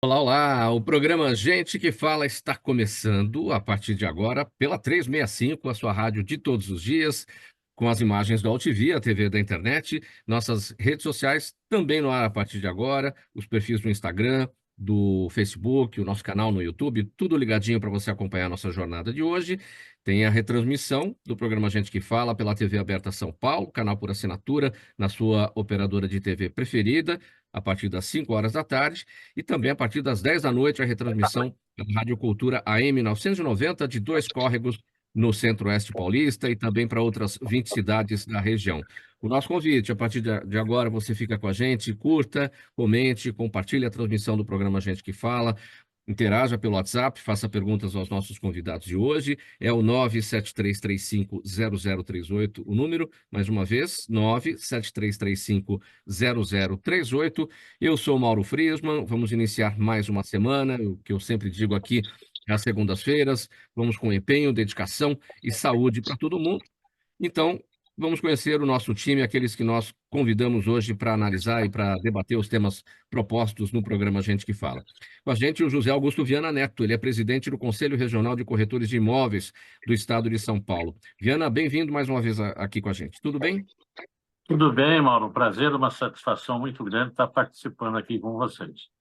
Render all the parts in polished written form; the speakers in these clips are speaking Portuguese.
Olá, olá! O programa Gente que Fala está começando a partir de agora pela 365, a sua rádio de todos os dias, com as imagens do AltV, a TV da internet, nossas redes sociais também no ar a partir de agora, os perfis do Instagram, do Facebook, o nosso canal no YouTube, tudo ligadinho para você acompanhar a nossa jornada de hoje. Tem a retransmissão do programa Gente que Fala pela TV Aberta São Paulo, canal por assinatura, na sua operadora de TV preferida, a partir das 5 horas da tarde. E também, a partir das 10 da noite, a retransmissão da Rádio Cultura AM 990, de Dois Córregos, no Centro-Oeste Paulista, e também para outras 20 cidades da região. O nosso convite, a partir de agora, você fica com a gente, curta, comente, compartilhe a transmissão do programa Gente que Fala, interaja pelo WhatsApp, faça perguntas aos nossos convidados de hoje. É o 973350038, o número, mais uma vez, 973350038. Eu sou o Mauro Friesman, vamos iniciar mais uma semana, o que eu sempre digo aqui, às segundas-feiras, vamos com empenho, dedicação e saúde para todo mundo. Então, vamos conhecer o nosso time, aqueles que nós convidamos hoje para analisar e para debater os temas propostos no programa Gente que Fala. Com a gente, o José Augusto Viana Neto, ele é presidente do Conselho Regional de Corretores de Imóveis do Estado de São Paulo. Viana, bem-vindo mais uma vez aqui com a gente. Tudo bem? Tudo bem, Mauro. Um prazer, uma satisfação muito grande estar participando aqui com vocês.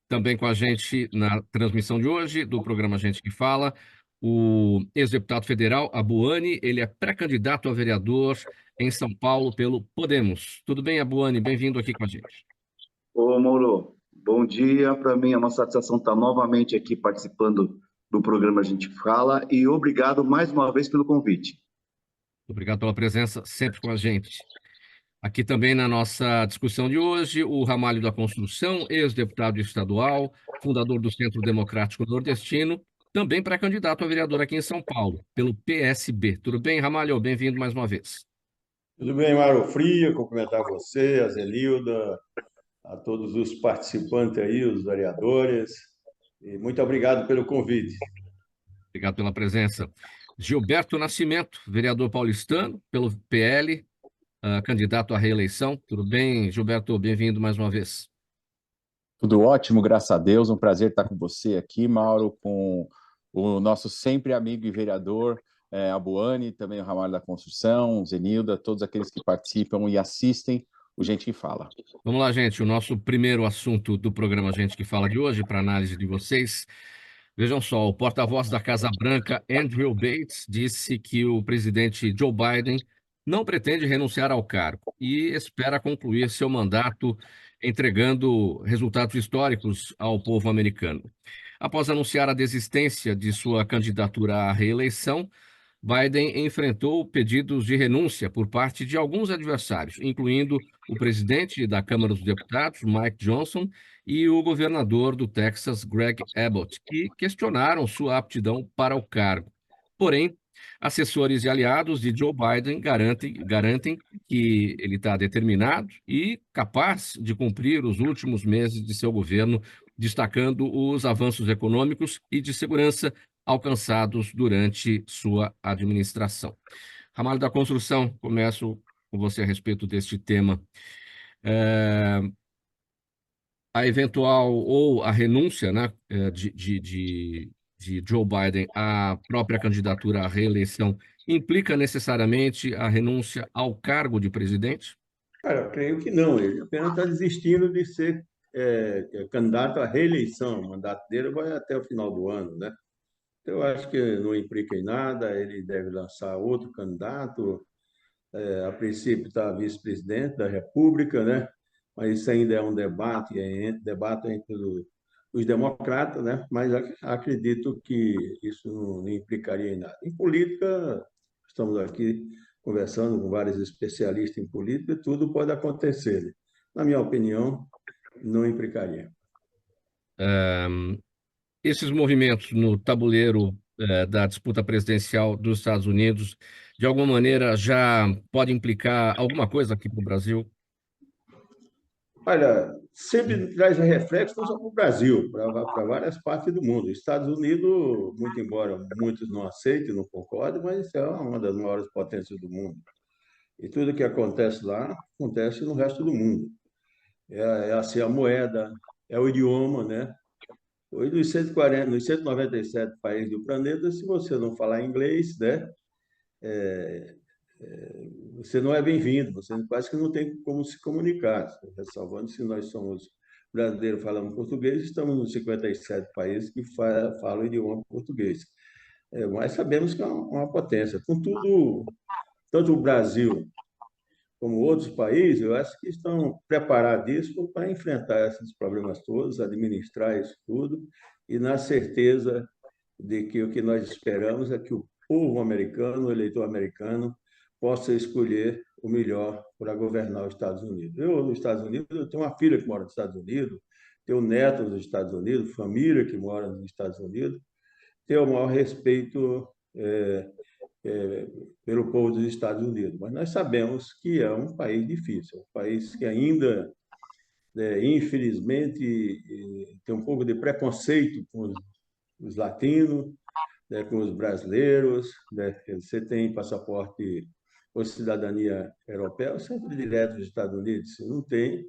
Também com a gente na transmissão de hoje do programa Gente que Fala, o ex-deputado federal Abuane, ele é pré-candidato a vereador em São Paulo pelo Podemos. Tudo bem, Abuane? Bem-vindo aqui com a gente. Ô, Mauro, bom dia. Para mim é uma satisfação estar novamente aqui participando do programa A Gente Fala e obrigado mais uma vez pelo convite. Obrigado pela presença sempre com a gente. Aqui também na nossa discussão de hoje, o Ramalho da Construção, ex-deputado estadual, fundador do Centro Democrático Nordestino, também pré-candidato a vereador aqui em São Paulo, pelo PSB. Tudo bem, Ramalho? Bem-vindo mais uma vez. Tudo bem, Mário Fria, cumprimentar você, a Zenilda, a todos os participantes aí, os vereadores, e muito obrigado pelo convite. Obrigado pela presença. Gilberto Nascimento, vereador paulistano, pelo PL, candidato à reeleição. Tudo bem, Gilberto? Bem-vindo mais uma vez. Tudo ótimo, graças a Deus. Um prazer estar com você aqui, Mauro, com o nosso sempre amigo e vereador, Abuane, também o Ramalho da Construção, Zenilda, todos aqueles que participam e assistem o Gente que Fala. Vamos lá, gente. O nosso primeiro assunto do programa Gente que Fala de hoje, para análise de vocês. Vejam só, o porta-voz da Casa Branca, Andrew Bates, disse que o presidente Joe Biden não pretende renunciar ao cargo e espera concluir seu mandato entregando resultados históricos ao povo americano. Após anunciar a desistência de sua candidatura à reeleição, Biden enfrentou pedidos de renúncia por parte de alguns adversários, incluindo o presidente da Câmara dos Deputados, Mike Johnson, e o governador do Texas, Greg Abbott, que questionaram sua aptidão para o cargo. Porém, assessores e aliados de Joe Biden garantem que ele está determinado e capaz de cumprir os últimos meses de seu governo, destacando os avanços econômicos e de segurança alcançados durante sua administração. Ramalho da Construção, começo com você a respeito deste tema. A eventual ou a renúncia, né, de Joe Biden à própria candidatura à reeleição implica necessariamente a renúncia ao cargo de presidente? Cara, eu creio que não, ele apenas está desistindo de ser candidato à reeleição, o mandato dele vai até o final do ano, né? Eu acho que não implica em nada, ele deve lançar outro candidato, a princípio está vice-presidente da República, né? Mas isso ainda é um debate entre os democratas, né? Mas acredito que isso não implicaria em nada. Em política, estamos aqui conversando com vários especialistas em política, e tudo pode acontecer, né? Na minha opinião, não implicaria. Esses movimentos no tabuleiro da disputa presidencial dos Estados Unidos, de alguma maneira, já pode implicar alguma coisa aqui para o Brasil? Olha, sempre traz reflexo não só para o Brasil, para várias partes do mundo. Estados Unidos, muito embora muitos não aceitem, não concordem, mas é uma das maiores potências do mundo. E tudo que acontece lá, acontece no resto do mundo. É assim a moeda, é o idioma, né? Hoje, nos 197 países do planeta, se você não falar inglês, né, você não é bem-vindo, você quase que não tem como se comunicar. Ressalvando, se nós somos brasileiros falando português, estamos nos 57 países que falam o idioma português. Mas sabemos que é uma potência. Contudo, tanto o Brasil como outros países, eu acho que estão preparadíssimos para enfrentar esses problemas todos, administrar isso tudo, e na certeza de que o que nós esperamos é que o povo americano, o eleitor americano, possa escolher o melhor para governar os Estados Unidos. Eu, nos Estados Unidos, eu tenho uma filha que mora nos Estados Unidos, tenho netos nos Estados Unidos, família que mora nos Estados Unidos, tenho o maior respeito pelo povo dos Estados Unidos. Mas nós sabemos que é um país difícil, um país que ainda, infelizmente, tem um pouco de preconceito com os latinos, né, com os brasileiros. Né? Você tem passaporte ou cidadania europeia, sempre direto dos Estados Unidos. Se não tem,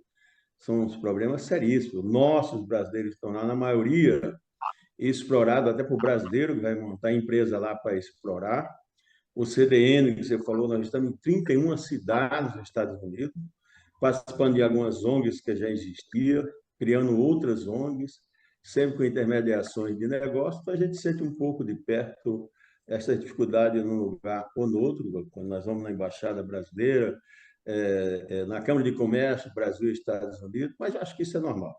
são uns problemas seríssimos. Nossos brasileiros estão lá, na maioria, explorados até por brasileiro, que vai montar empresa lá para explorar. O CDN, que você falou, nós estamos em 31 cidades dos Estados Unidos, participando de algumas ONGs que já existiam, criando outras ONGs, sempre com intermediações de negócio, então a gente sente um pouco de perto essa dificuldade num lugar ou no outro, quando nós vamos na Embaixada Brasileira, na Câmara de Comércio, Brasil e Estados Unidos, mas acho que isso é normal.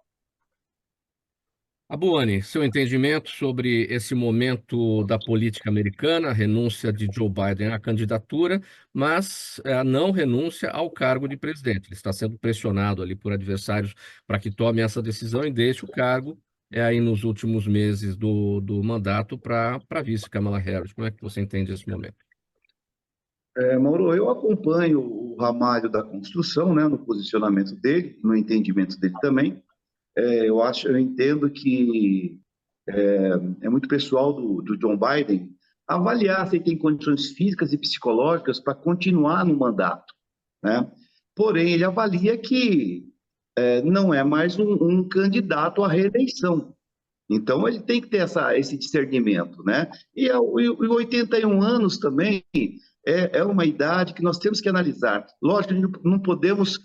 Abuane, seu entendimento sobre esse momento da política americana, a renúncia de Joe Biden à candidatura, mas a não renúncia ao cargo de presidente. Ele está sendo pressionado ali por adversários para que tome essa decisão e deixe o cargo aí nos últimos meses do mandato para a vice Kamala Harris. Como é que você entende esse momento? Mauro, eu acompanho o Ramalho da construção, né, no posicionamento dele, no entendimento dele também. Eu entendo que é muito pessoal do John Biden avaliar se ele tem condições físicas e psicológicas para continuar no mandato, né? Porém, ele avalia que não é mais um candidato à reeleição. Então, ele tem que ter esse discernimento, né? E 81 anos também é uma idade que nós temos que analisar. Lógico, a gente não podemos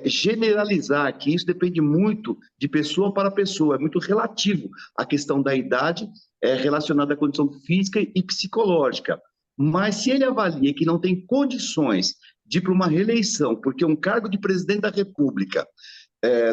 generalizar aqui, isso depende muito de pessoa para pessoa, é muito relativo a questão da idade relacionada à condição física e psicológica. Mas se ele avalia que não tem condições de ir para uma reeleição, porque um cargo de presidente da República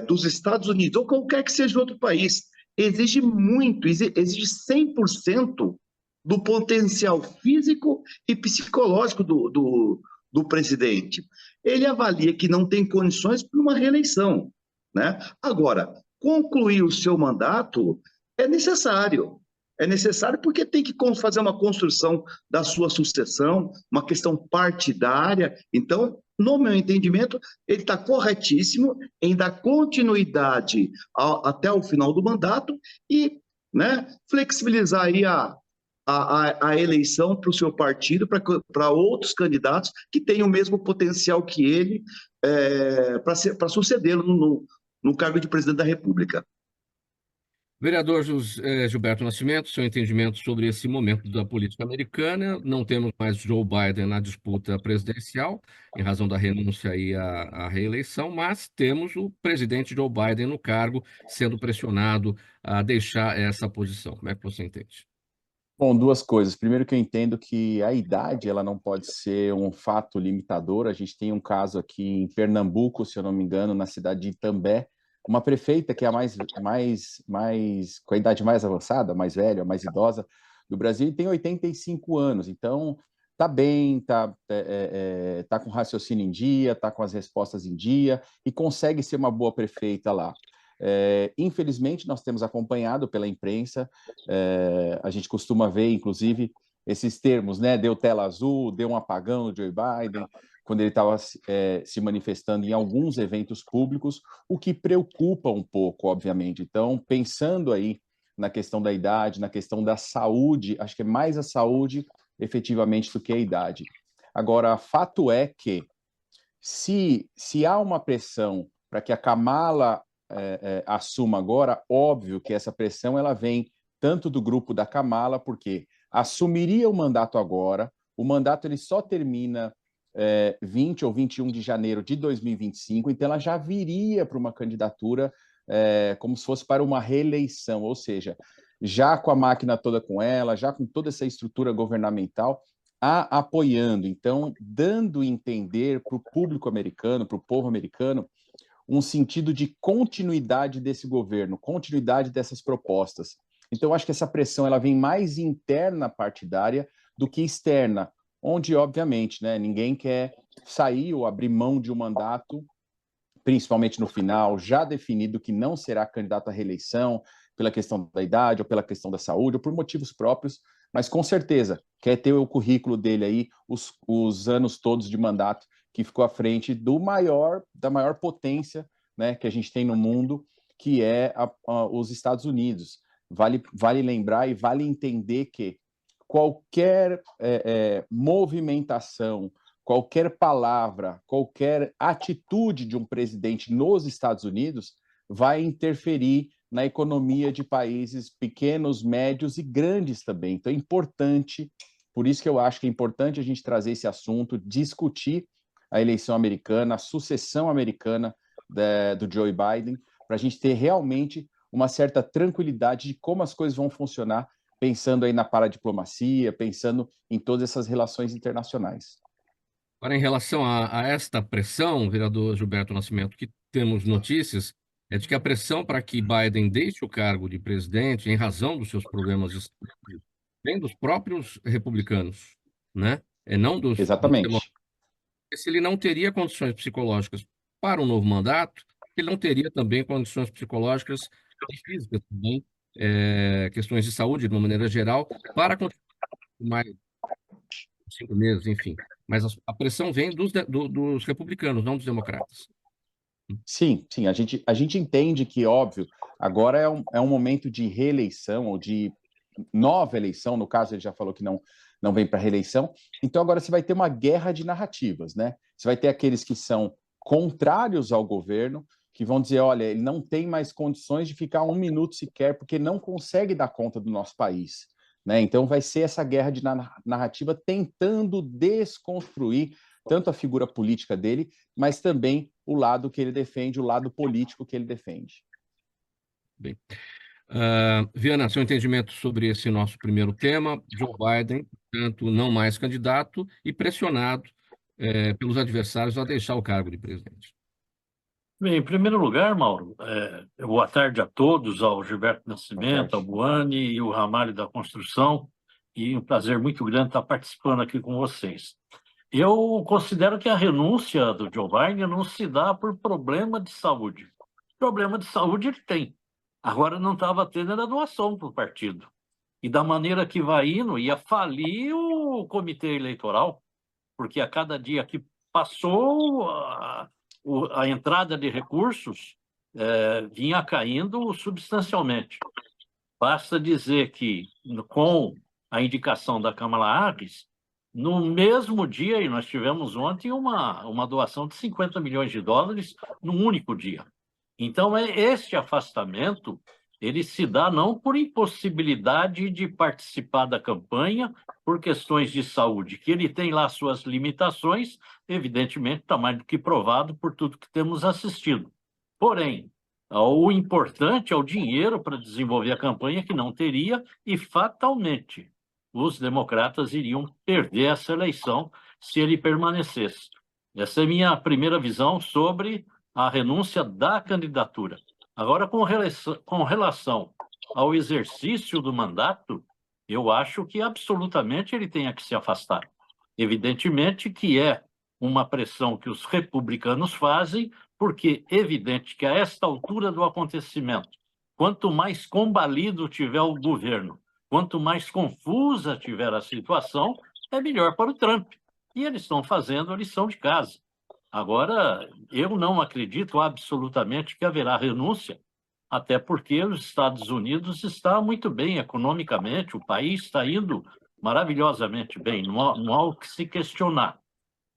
dos Estados Unidos, ou qualquer que seja outro país, exige muito, exige 100% do potencial físico e psicológico do presidente. Ele avalia que não tem condições para uma reeleição, né? Agora, concluir o seu mandato é necessário. É necessário porque tem que fazer uma construção da sua sucessão, uma questão partidária. Então, no meu entendimento, ele está corretíssimo em dar continuidade até o final do mandato e, né, flexibilizar aí a eleição para o seu partido, para outros candidatos que tenham o mesmo potencial que ele para sucedê-lo no cargo de presidente da República. Vereador Gilberto Nascimento, seu entendimento sobre esse momento da política americana. Não temos mais Joe Biden na disputa presidencial, em razão da renúncia aí à reeleição, mas temos o presidente Joe Biden no cargo, sendo pressionado a deixar essa posição. Como é que você entende? Bom, duas coisas. Primeiro que eu entendo que a idade ela não pode ser um fato limitador. A gente tem um caso aqui em Pernambuco, se eu não me engano, na cidade de Itambé, uma prefeita que é a com a idade mais avançada, mais velha, mais idosa do Brasil, e tem 85 anos. Então, tá bem, tá com raciocínio em dia, tá com as respostas em dia e consegue ser uma boa prefeita lá. Infelizmente, nós temos acompanhado pela imprensa, a gente costuma ver, inclusive, esses termos, né? Deu tela azul, deu um apagão no Joe Biden, quando ele estava se manifestando em alguns eventos públicos, o que preocupa um pouco, obviamente. Então, pensando aí na questão da idade, na questão da saúde, acho que é mais a saúde, efetivamente, do que a idade. Agora, fato é que, se há uma pressão para que a Kamala assuma agora, óbvio que essa pressão ela vem tanto do grupo da Kamala, porque assumiria o mandato agora, o mandato ele só termina 20 ou 21 de janeiro de 2025, então ela já viria para uma candidatura como se fosse para uma reeleição, ou seja, já com a máquina toda com ela, já com toda essa estrutura governamental apoiando, então dando a entender para o público americano, para o povo americano, um sentido de continuidade desse governo, continuidade dessas propostas. Então, eu acho que essa pressão ela vem mais interna partidária do que externa, onde, obviamente, né, ninguém quer sair ou abrir mão de um mandato, principalmente no final, já definido que não será candidato à reeleição pela questão da idade, ou pela questão da saúde, ou por motivos próprios, mas com certeza quer ter o currículo dele aí, os anos todos de mandato, que ficou à frente da maior potência, né, que a gente tem no mundo, que é os Estados Unidos. Vale lembrar e vale entender que qualquer movimentação, qualquer palavra, qualquer atitude de um presidente nos Estados Unidos vai interferir na economia de países pequenos, médios e grandes também. Então é importante, por isso que eu acho que é importante a gente trazer esse assunto, discutir a eleição americana, a sucessão americana do Joe Biden, para a gente ter realmente uma certa tranquilidade de como as coisas vão funcionar, pensando aí na paradiplomacia, pensando em todas essas relações internacionais. Agora, em relação a esta pressão, vereador Gilberto Nascimento, que temos notícias, é de que a pressão para que Biden deixe o cargo de presidente, em razão dos seus problemas de saúde, vem dos próprios republicanos, né? Não dos Exatamente. Se ele não teria condições psicológicas para um novo mandato, ele não teria também condições psicológicas e físicas também, questões de saúde, de uma maneira geral, para continuar mais 5 meses, enfim. Mas a pressão vem dos republicanos, não dos democratas. Sim, a gente entende que, óbvio, agora é um momento de reeleição ou de nova eleição, no caso ele já falou que não vem para reeleição, então agora você vai ter uma guerra de narrativas, né? Você vai ter aqueles que são contrários ao governo, que vão dizer, olha, ele não tem mais condições de ficar um minuto sequer, porque não consegue dar conta do nosso país, né? Então vai ser essa guerra de narrativa tentando desconstruir tanto a figura política dele, mas também o lado que ele defende, o lado político que ele defende. Bem. Viana, seu entendimento sobre esse nosso primeiro tema, Joe Biden, portanto, não mais candidato e pressionado pelos adversários a deixar o cargo de presidente. Bem, em primeiro lugar, Mauro, boa tarde a todos, ao Gilberto Nascimento, ao Buani e o Ramalho da Construção, e um prazer muito grande estar participando aqui com vocês. Eu considero que a renúncia do Joe Biden não se dá por problema de saúde. Problema de saúde ele tem. Agora não estava tendo a doação para o partido. E da maneira que vai indo, ia falir o comitê eleitoral, porque a cada dia que passou, a entrada de recursos vinha caindo substancialmente. Basta dizer que, com a indicação da Kamala Harris, no mesmo dia, e nós tivemos ontem uma doação de 50 milhões de dólares num único dia. Então, este afastamento, ele se dá não por impossibilidade de participar da campanha, por questões de saúde, que ele tem lá suas limitações, evidentemente está mais do que provado por tudo que temos assistido. Porém, o importante é o dinheiro para desenvolver a campanha, que não teria, e fatalmente os democratas iriam perder essa eleição se ele permanecesse. Essa é a minha primeira visão sobre a renúncia da candidatura. Agora, com relação ao exercício do mandato, eu acho que absolutamente ele tenha que se afastar. Evidentemente que é uma pressão que os republicanos fazem, porque é evidente que a esta altura do acontecimento, quanto mais combalido tiver o governo, quanto mais confusa tiver a situação, é melhor para o Trump. E eles estão fazendo a lição de casa. Agora, eu não acredito absolutamente que haverá renúncia, até porque os Estados Unidos está muito bem economicamente, o país está indo maravilhosamente bem, não há o que se questionar.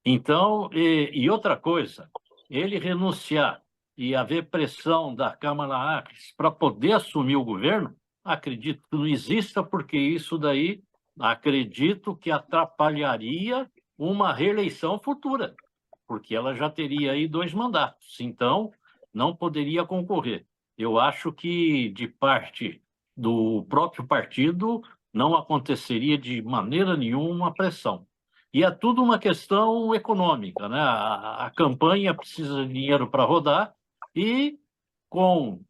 Então, e outra coisa, ele renunciar e haver pressão da Câmara Acres para poder assumir o governo, acredito que não exista, porque isso daí, acredito que atrapalharia uma reeleição futura, porque ela já teria aí 2 mandatos, então não poderia concorrer. Eu acho que, de parte do próprio partido, não aconteceria de maneira nenhuma uma pressão. E é tudo uma questão econômica, né? A campanha precisa de dinheiro para rodar e, com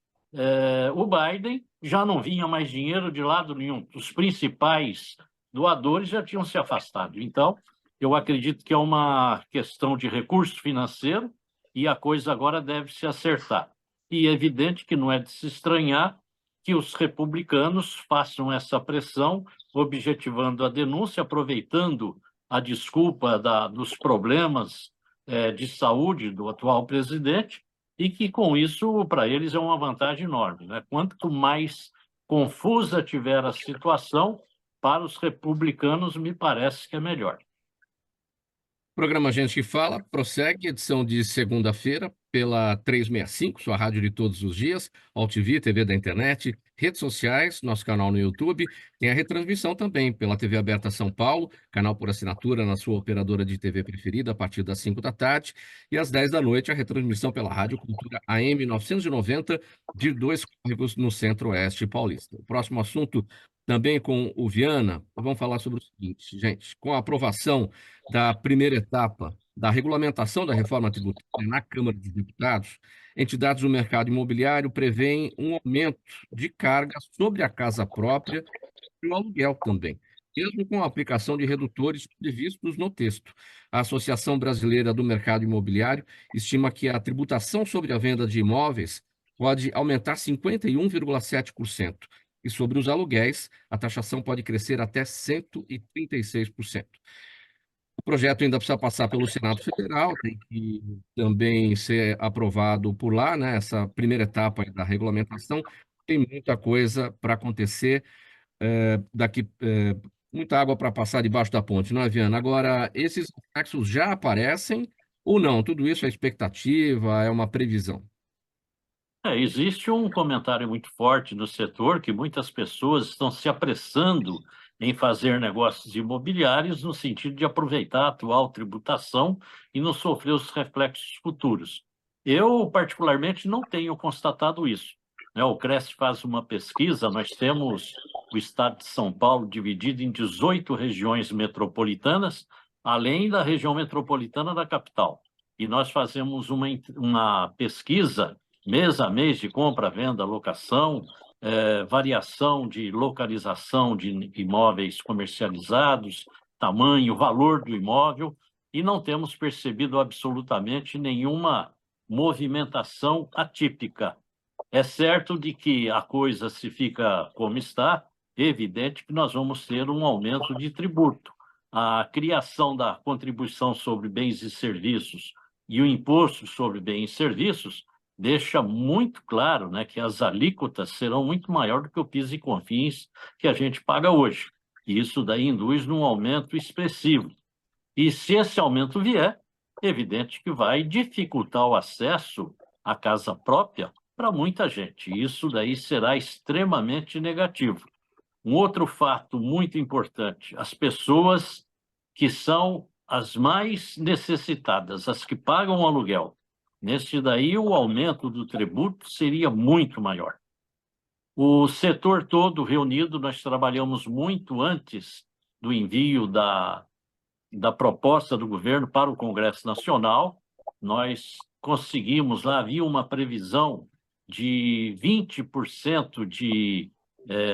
o Biden, já não vinha mais dinheiro de lado nenhum. Os principais doadores já tinham se afastado. Então, eu acredito que é uma questão de recurso financeiro e a coisa agora deve se acertar. E é evidente que não é de se estranhar que os republicanos façam essa pressão, objetivando a denúncia, aproveitando a desculpa dos problemas de saúde do atual presidente, e que, com isso, para eles é uma vantagem enorme, né? Quanto mais confusa tiver a situação, para os republicanos, me parece que é melhor. Programa Gente que Fala prossegue, edição de segunda-feira, pela 365, sua rádio de todos os dias, AltV, TV da internet, redes sociais, nosso canal no YouTube, tem a retransmissão também pela TV Aberta São Paulo, canal por assinatura na sua operadora de TV preferida, a partir das 5 da tarde, e às 10 da noite a retransmissão pela Rádio Cultura AM 990, de 2 córregos no Centro-Oeste paulista. O próximo assunto, também com o Viana, vamos falar sobre o seguinte, gente, com a aprovação da primeira etapa da regulamentação da reforma tributária na Câmara dos Deputados, entidades do mercado imobiliário prevêem um aumento de carga sobre a casa própria e o aluguel também, mesmo com a aplicação de redutores previstos no texto. A Associação Brasileira do Mercado Imobiliário estima que a tributação sobre a venda de imóveis pode aumentar 51,7%. E sobre os aluguéis, a taxação pode crescer até 136%. O projeto ainda precisa passar pelo Senado Federal, tem que também ser aprovado por lá, né? Essa primeira etapa da regulamentação. Tem muita coisa para acontecer muita água para passar debaixo da ponte, não é, Viana? Agora, esses reflexos já aparecem ou não? Tudo isso é expectativa, é uma previsão? Existe um comentário muito forte no setor que muitas pessoas estão se apressando em fazer negócios imobiliários no sentido de aproveitar a atual tributação e não sofrer os reflexos futuros. Eu, particularmente, não tenho constatado isso, né? O CREST faz uma pesquisa, nós temos o estado de São Paulo dividido em 18 regiões metropolitanas, além da região metropolitana da capital. E nós fazemos uma pesquisa mês a mês de compra, venda, locação, variação de localização de imóveis comercializados, tamanho, valor do imóvel, e não temos percebido absolutamente nenhuma movimentação atípica. É certo de que a coisa, se fica como está, é evidente que nós vamos ter um aumento de tributo. A criação da contribuição sobre bens e serviços e o imposto sobre bens e serviços deixa muito claro, né, que as alíquotas serão muito maior do que o PIS e COFINS que a gente paga hoje. E isso daí induz num aumento expressivo. E se esse aumento vier, é evidente que vai dificultar o acesso à casa própria para muita gente. E isso daí será extremamente negativo. Um outro fato muito importante, as pessoas que são as mais necessitadas, as que pagam aluguel, nesse daí, o aumento do tributo seria muito maior. O setor todo reunido, nós trabalhamos muito antes do envio da proposta do governo para o Congresso Nacional. Nós conseguimos, lá havia uma previsão de 20% de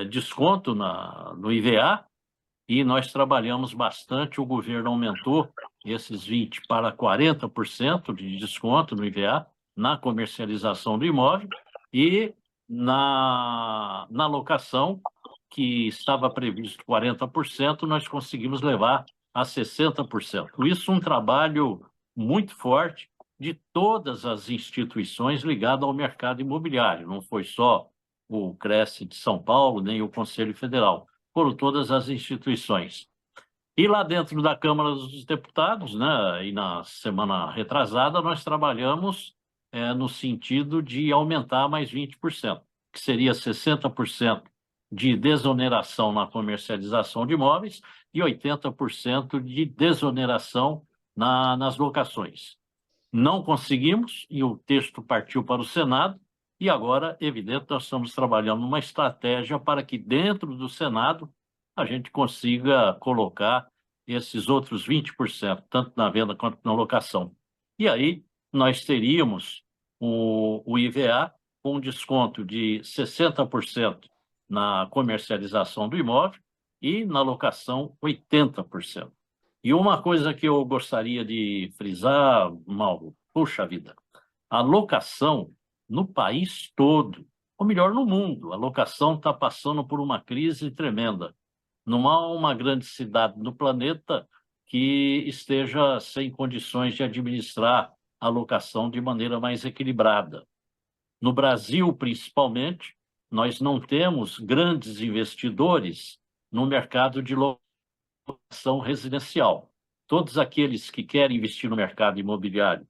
desconto no IVA, e nós trabalhamos bastante, o governo aumentou esses 20% para 40% de desconto no IVA, na comercialização do imóvel, e na locação, que estava previsto 40%, nós conseguimos levar a 60%. Isso é um trabalho muito forte de todas as instituições ligadas ao mercado imobiliário, não foi só o CREST de São Paulo, nem o Conselho Federal, foram todas as instituições. E lá dentro da Câmara dos Deputados, né, e na semana retrasada, nós trabalhamos no sentido de aumentar mais 20%, que seria 60% de desoneração na comercialização de imóveis e 80% de desoneração nas locações. Não conseguimos, e o texto partiu para o Senado, e agora, evidente, nós estamos trabalhando numa estratégia para que dentro do Senado a gente consiga colocar esses outros 20%, tanto na venda quanto na locação. E aí nós teríamos o IVA com um desconto de 60% na comercialização do imóvel e na locação 80%. E uma coisa que eu gostaria de frisar, Mauro, puxa vida, a locação no país todo, ou melhor, no mundo, a locação está passando por uma crise tremenda. Não há uma grande cidade no planeta que esteja sem condições de administrar a locação de maneira mais equilibrada. No Brasil, principalmente, nós não temos grandes investidores no mercado de locação residencial. Todos aqueles que querem investir no mercado imobiliário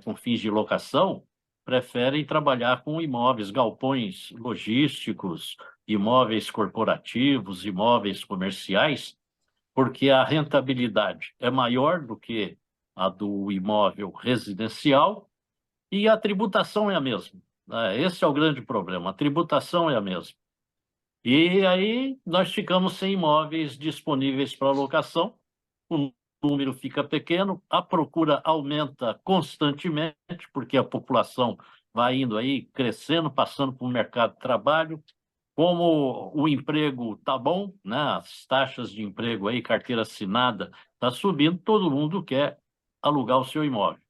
com fins de locação preferem trabalhar com imóveis, galpões logísticos, imóveis corporativos, imóveis comerciais, porque a rentabilidade é maior do que a do imóvel residencial e a tributação é a mesma. Esse é o grande problema, a tributação é a mesma. E aí nós ficamos sem imóveis disponíveis para locação, o número fica pequeno, a procura aumenta constantemente, porque a população vai indo aí, crescendo, passando para o mercado de trabalho. Como o emprego está bom, né? As taxas de emprego aí, carteira assinada, está subindo, todo mundo quer alugar o seu imóvel.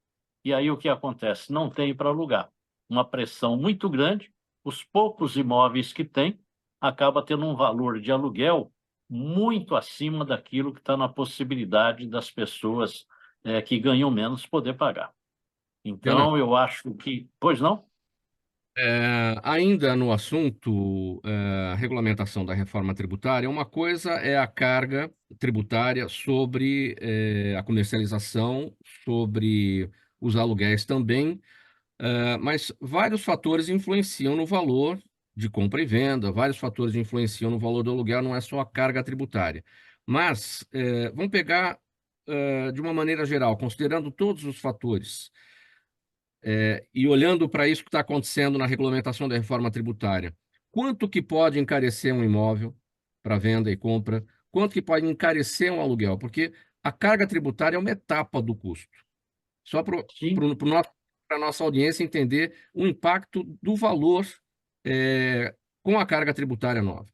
E aí o que acontece? Não tem para alugar. Uma pressão muito grande, os poucos imóveis que tem, acaba tendo um valor de aluguel muito acima daquilo que está na possibilidade das pessoas que ganham menos poder pagar. Então, eu acho que... Pois não? Ainda no assunto regulamentação da reforma tributária, uma coisa é a carga tributária sobre a comercialização, sobre os aluguéis também, mas vários fatores influenciam no valor de compra e venda, vários fatores influenciam no valor do aluguel, não é só a carga tributária. Mas vamos pegar de uma maneira geral, considerando todos os fatores, e olhando para isso que está acontecendo na regulamentação da reforma tributária, quanto que pode encarecer um imóvel para venda e compra, quanto que pode encarecer um aluguel, porque a carga tributária é uma etapa do custo. Só para a nossa audiência entender o impacto do valor com a carga tributária nova.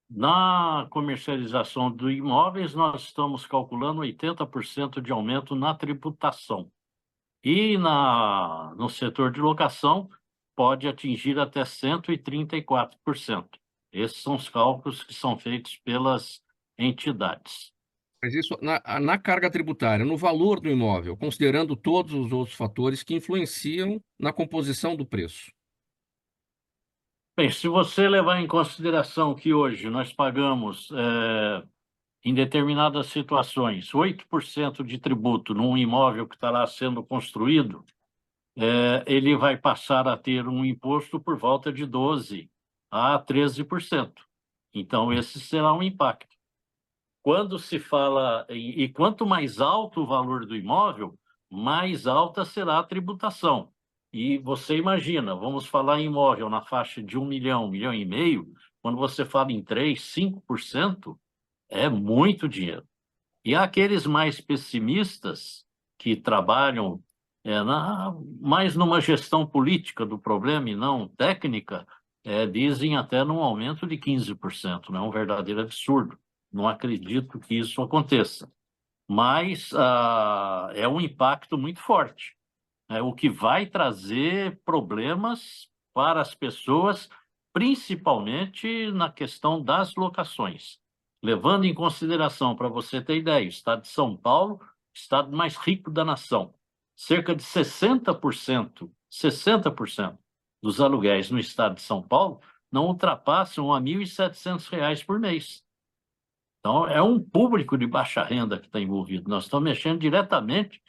Na comercialização de imóveis, nós estamos calculando 80% de aumento na tributação. E no setor de locação, pode atingir até 134%. Esses são os cálculos que são feitos pelas entidades. Mas isso na carga tributária, no valor do imóvel, considerando todos os outros fatores que influenciam na composição do preço. Bem, se você levar em consideração que hoje nós pagamos, em determinadas situações, 8% de tributo num imóvel que está lá sendo construído, ele vai passar a ter um imposto por volta de 12% a 13%. Então, esse será um impacto. Quando se fala, e quanto mais alto o valor do imóvel, mais alta será a tributação. E você imagina, vamos falar em imóvel na faixa de 1 milhão, 1,5 milhão, quando você fala em 3%, 5%, é muito dinheiro. E aqueles mais pessimistas, que trabalham mais numa gestão política do problema e não técnica, dizem até num aumento de 15%, não é um verdadeiro absurdo. Não acredito que isso aconteça. Mas é um impacto muito forte, o que vai trazer problemas para as pessoas, principalmente na questão das locações. Levando em consideração, para você ter ideia, o estado de São Paulo, o estado mais rico da nação, cerca de 60% dos aluguéis no estado de São Paulo não ultrapassam a R$ 1.700 por mês. Então, é um público de baixa renda que está envolvido. Nós estamos mexendo diretamente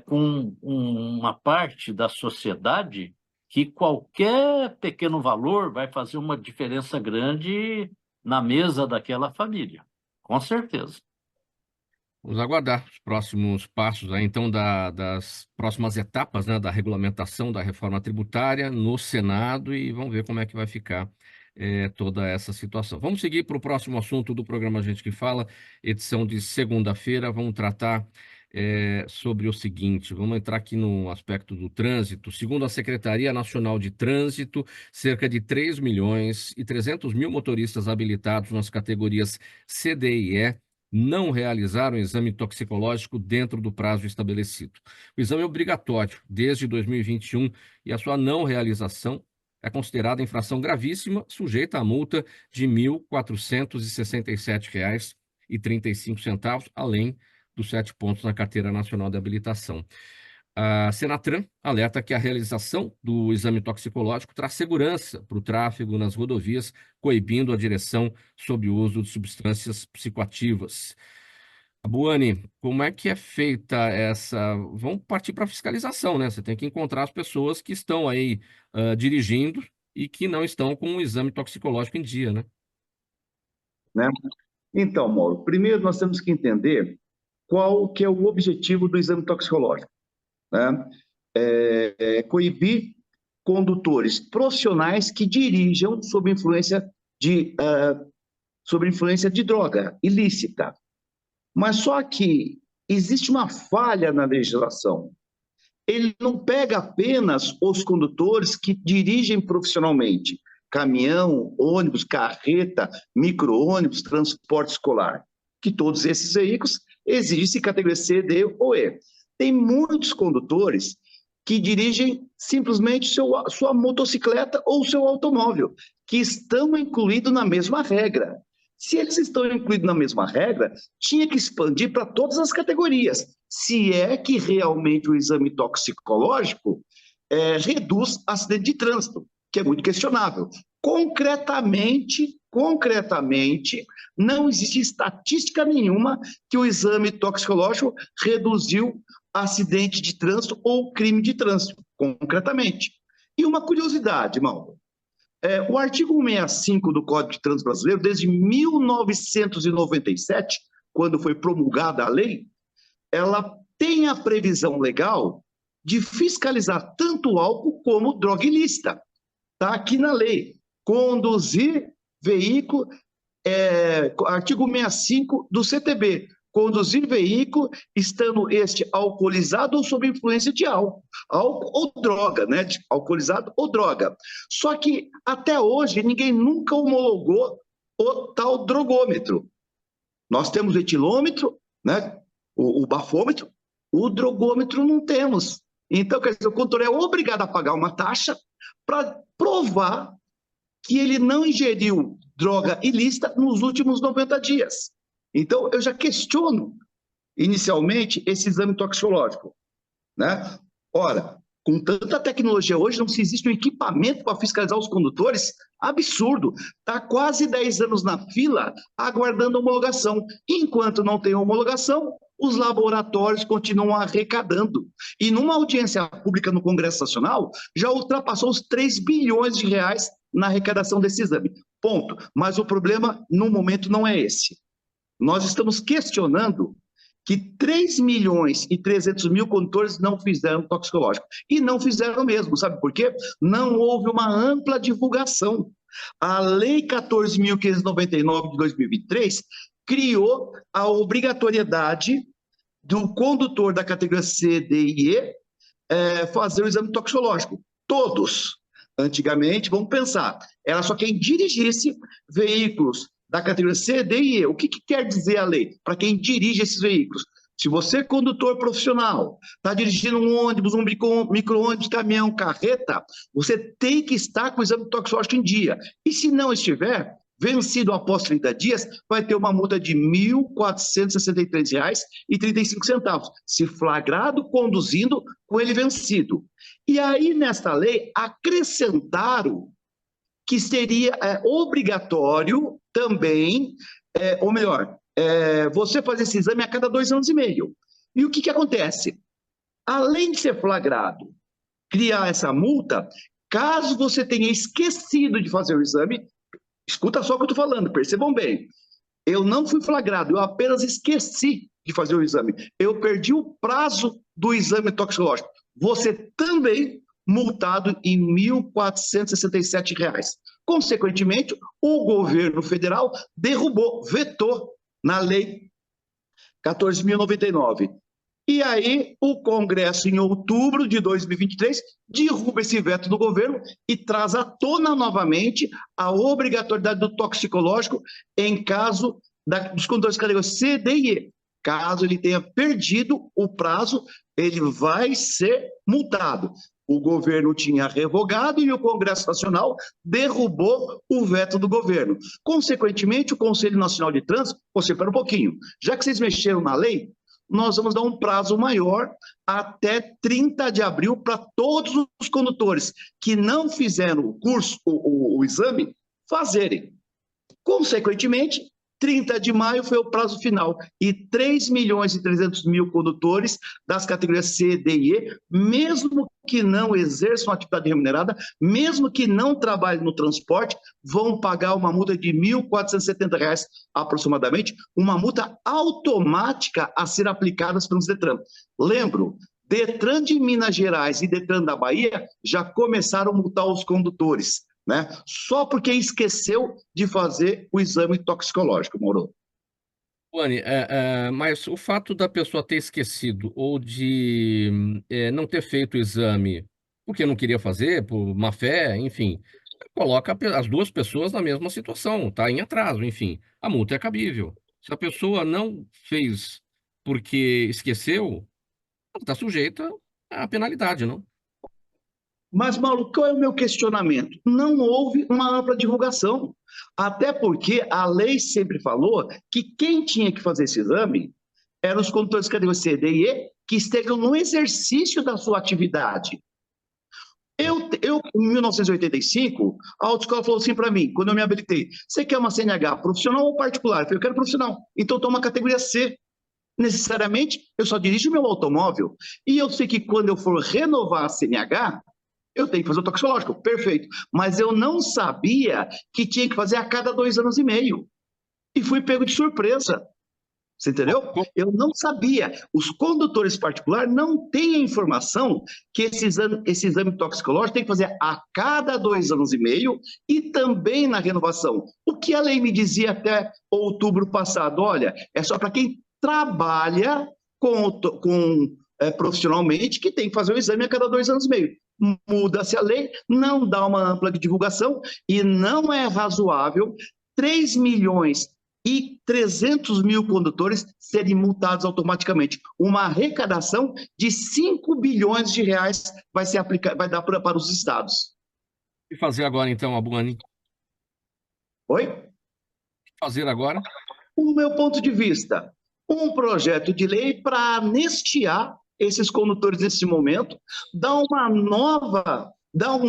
com uma parte da sociedade que qualquer pequeno valor vai fazer uma diferença grande na mesa daquela família, com certeza. Vamos aguardar os próximos passos aí, então, das próximas etapas, né, da regulamentação da reforma tributária no Senado e vamos ver como é que vai ficar toda essa situação. Vamos seguir para o próximo assunto do programa Gente que Fala, edição de segunda-feira. Vamos tratar sobre o seguinte, vamos entrar aqui no aspecto do trânsito. Segundo a Secretaria Nacional de Trânsito, cerca de 3.300.000 motoristas habilitados nas categorias C, D e E não realizaram o exame toxicológico dentro do prazo estabelecido. O exame é obrigatório desde 2021 e a sua não realização é considerada infração gravíssima, sujeita a multa de R$ 1.467,35, além dos 7 pontos na Carteira Nacional de Habilitação. A Senatran alerta que a realização do exame toxicológico traz segurança para o tráfego nas rodovias, coibindo a direção sob o uso de substâncias psicoativas. Abuani, como é que é feita essa... Vamos partir para a fiscalização, né? Você tem que encontrar as pessoas que estão aí dirigindo e que não estão com o exame toxicológico em dia, né? Então, Mauro, primeiro nós temos que entender qual que é o objetivo do exame toxicológico, né? Coibir condutores profissionais que dirijam sob influência de droga ilícita. Mas só que existe uma falha na legislação. Ele não pega apenas os condutores que dirigem profissionalmente, caminhão, ônibus, carreta, micro-ônibus, transporte escolar, que todos esses veículos exigem categoria C, D ou E. Tem muitos condutores que dirigem simplesmente sua motocicleta ou seu automóvel, que estão incluídos na mesma regra. Se eles estão incluídos na mesma regra, tinha que expandir para todas as categorias, se é que realmente o exame toxicológico reduz acidente de trânsito, que é muito questionável. Concretamente, não existe estatística nenhuma que o exame toxicológico reduziu acidente de trânsito ou crime de trânsito, concretamente. E uma curiosidade, Mauro, o artigo 165 do Código de Trânsito Brasileiro, desde 1997, quando foi promulgada a lei, ela tem a previsão legal de fiscalizar tanto o álcool como droga ilícita. Está aqui na lei. Conduzir veículo, artigo 65 do CTB, conduzir veículo estando este alcoolizado ou sob influência de álcool ou droga, né? Alcoolizado ou droga. Só que até hoje ninguém nunca homologou o tal drogômetro. Nós temos o etilômetro, né? O bafômetro, o drogômetro não temos. Então, quer dizer, o condutor é obrigado a pagar uma taxa para provar que ele não ingeriu droga ilícita nos últimos 90 dias. Então, eu já questiono, inicialmente, esse exame toxicológico, né? Ora, com tanta tecnologia hoje, não se existe um equipamento para fiscalizar os condutores, absurdo. Está quase 10 anos na fila, aguardando homologação. Enquanto não tem homologação, os laboratórios continuam arrecadando. E numa audiência pública no Congresso Nacional, já ultrapassou os 3 bilhões de reais na arrecadação desse exame. Ponto. Mas o problema, no momento, não é esse. Nós estamos questionando que 3.300.000 condutores não fizeram toxicológico. E não fizeram mesmo, sabe por quê? Não houve uma ampla divulgação. A Lei 14.599 de 2023 criou a obrigatoriedade do condutor da categoria C, D e E fazer o exame toxicológico. Todos. Antigamente, vamos pensar, era só quem dirigisse veículos da categoria C, D e E. O que quer dizer a lei? Para quem dirige esses veículos. Se você é condutor profissional, está dirigindo um ônibus, um micro-ônibus, caminhão, carreta, você tem que estar com o exame toxicológico em dia. E se não estiver, vencido após 30 dias, vai ter uma multa de R$ 1.463,35, se flagrado conduzindo com ele vencido. E aí, nesta lei, acrescentaram que seria obrigatório também, ou melhor, você fazer esse exame a cada 2 anos e meio. E o que acontece? além de ser flagrado, criar essa multa, caso você tenha esquecido de fazer o exame, escuta só o que eu estou falando, percebam bem, eu não fui flagrado, eu apenas esqueci de fazer o exame. Eu perdi o prazo do exame toxicológico. Você também multado em R$ 1.467. Consequentemente, o governo federal derrubou, vetou na lei 14.099. E aí, o Congresso, em outubro de 2023, derruba esse veto do governo e traz à tona novamente a obrigatoriedade do toxicológico em caso dos condutores de categoria C, D e E. Caso ele tenha perdido o prazo, ele vai ser multado. O governo tinha revogado e o Congresso Nacional derrubou o veto do governo. Consequentemente, o Conselho Nacional de Trânsito, você espera um pouquinho, já que vocês mexeram na lei, nós vamos dar um prazo maior até 30 de abril para todos os condutores que não fizeram o curso, o exame, fazerem. Consequentemente, 30 de maio foi o prazo final e 3.300.000 condutores das categorias C, D e E, mesmo que não exerçam atividade remunerada, mesmo que não trabalhem no transporte, vão pagar uma multa de R$ 1.470 aproximadamente, uma multa automática a ser aplicada pelos Detran. Lembro, Detran de Minas Gerais e Detran da Bahia já começaram a multar os condutores, né? Só porque esqueceu de fazer o exame toxicológico, Mauro. Wani, mas o fato da pessoa ter esquecido ou de não ter feito o exame porque não queria fazer, por má fé, enfim, coloca as duas pessoas na mesma situação, está em atraso, enfim, a multa é cabível. Se a pessoa não fez porque esqueceu, está sujeita à penalidade, não? Mas, Mauro, qual é o meu questionamento? Não houve uma ampla divulgação. Até porque a lei sempre falou que quem tinha que fazer esse exame eram os condutores de categoria C, D e E que estejam no exercício da sua atividade. Em 1985, a autoescola falou assim para mim, quando eu me habilitei, você quer uma CNH profissional ou particular? Eu falei, eu quero profissional. Então, toma a categoria C. Necessariamente, eu só dirijo meu automóvel. E eu sei que quando eu for renovar a CNH, eu tenho que fazer o toxicológico, perfeito. Mas eu não sabia que tinha que fazer a cada 2 anos e meio. E fui pego de surpresa. Você entendeu? Eu não sabia. Os condutores particulares não têm a informação que esse exame toxicológico tem que fazer a cada 2 anos e meio e também na renovação. O que a lei me dizia até outubro passado? Olha, é só para quem trabalha profissionalmente que tem que fazer o exame a cada 2 anos e meio. Muda-se a lei, não dá uma ampla divulgação e não é razoável 3.300.000 condutores serem multados automaticamente. Uma arrecadação de 5 bilhões de reais vai dar para os estados. O que fazer agora, então, Abuani? Oi? O que fazer agora? O meu ponto de vista, um projeto de lei para anistiar esses condutores nesse momento, dar um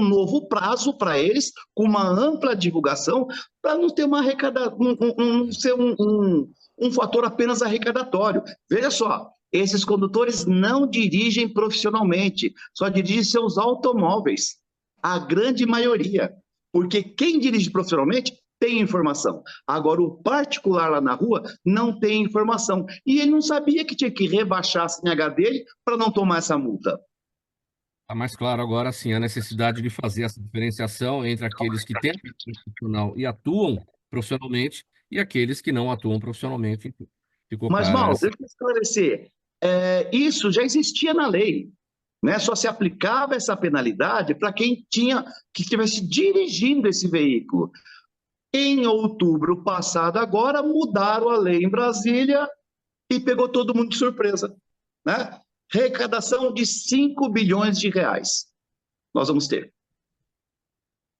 novo prazo para eles, com uma ampla divulgação, para não ter uma arrecadação, não ser um fator apenas arrecadatório. Veja só, esses condutores não dirigem profissionalmente, só dirigem seus automóveis, a grande maioria, porque quem dirige profissionalmente tem informação. Agora, o particular lá na rua não tem informação. E ele não sabia que tinha que rebaixar a CNH dele para não tomar essa multa. Está mais claro agora, sim, a necessidade de fazer essa diferenciação entre aqueles que têm profissional e atuam profissionalmente e aqueles que não atuam profissionalmente. Ficou Mas, clara Mauro, essa. deixa eu esclarecer. Isso já existia na lei. Né? Só se aplicava essa penalidade para quem estivesse dirigindo esse veículo. Em outubro passado, agora, mudaram a lei em Brasília e pegou todo mundo de surpresa. Né? Arrecadação de 5 bilhões de reais. Nós vamos ter.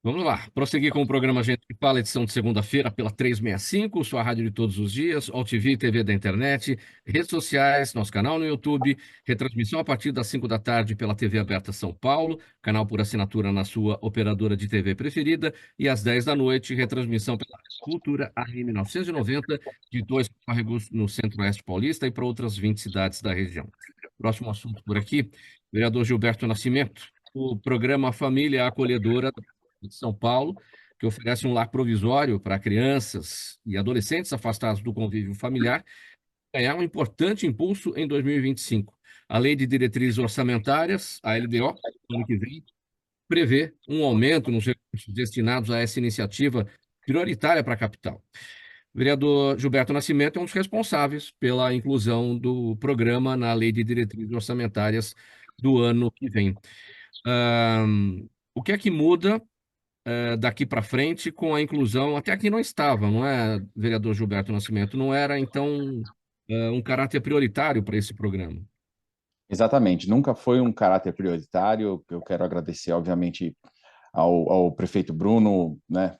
Vamos lá, prosseguir com o programa Gente que Fala, edição de segunda-feira, pela 365, sua rádio de todos os dias, OTV e TV da internet, redes sociais, nosso canal no YouTube, retransmissão a partir das 5 da tarde pela TV Aberta São Paulo, canal por assinatura na sua operadora de TV preferida, e às 10 da noite, retransmissão pela Cultura AM 990, de 2 córregos no Centro-Oeste Paulista e para outras 20 cidades da região. Próximo assunto por aqui, vereador Gilberto Nascimento. O programa Família Acolhedora de São Paulo, que oferece um lar provisório para crianças e adolescentes afastados do convívio familiar, ganhar um importante impulso em 2025. A Lei de Diretrizes Orçamentárias, a LDO, ano que vem, prevê um aumento nos recursos destinados a essa iniciativa prioritária para a capital. O vereador Gilberto Nascimento é um dos responsáveis pela inclusão do programa na Lei de Diretrizes Orçamentárias do ano que vem. O que é que muda daqui para frente com a inclusão? Até aqui não estava, não é, vereador Gilberto Nascimento? Não era, então, um caráter prioritário para esse programa? Exatamente, nunca foi um caráter prioritário. Eu quero agradecer, obviamente, ao prefeito Bruno, né,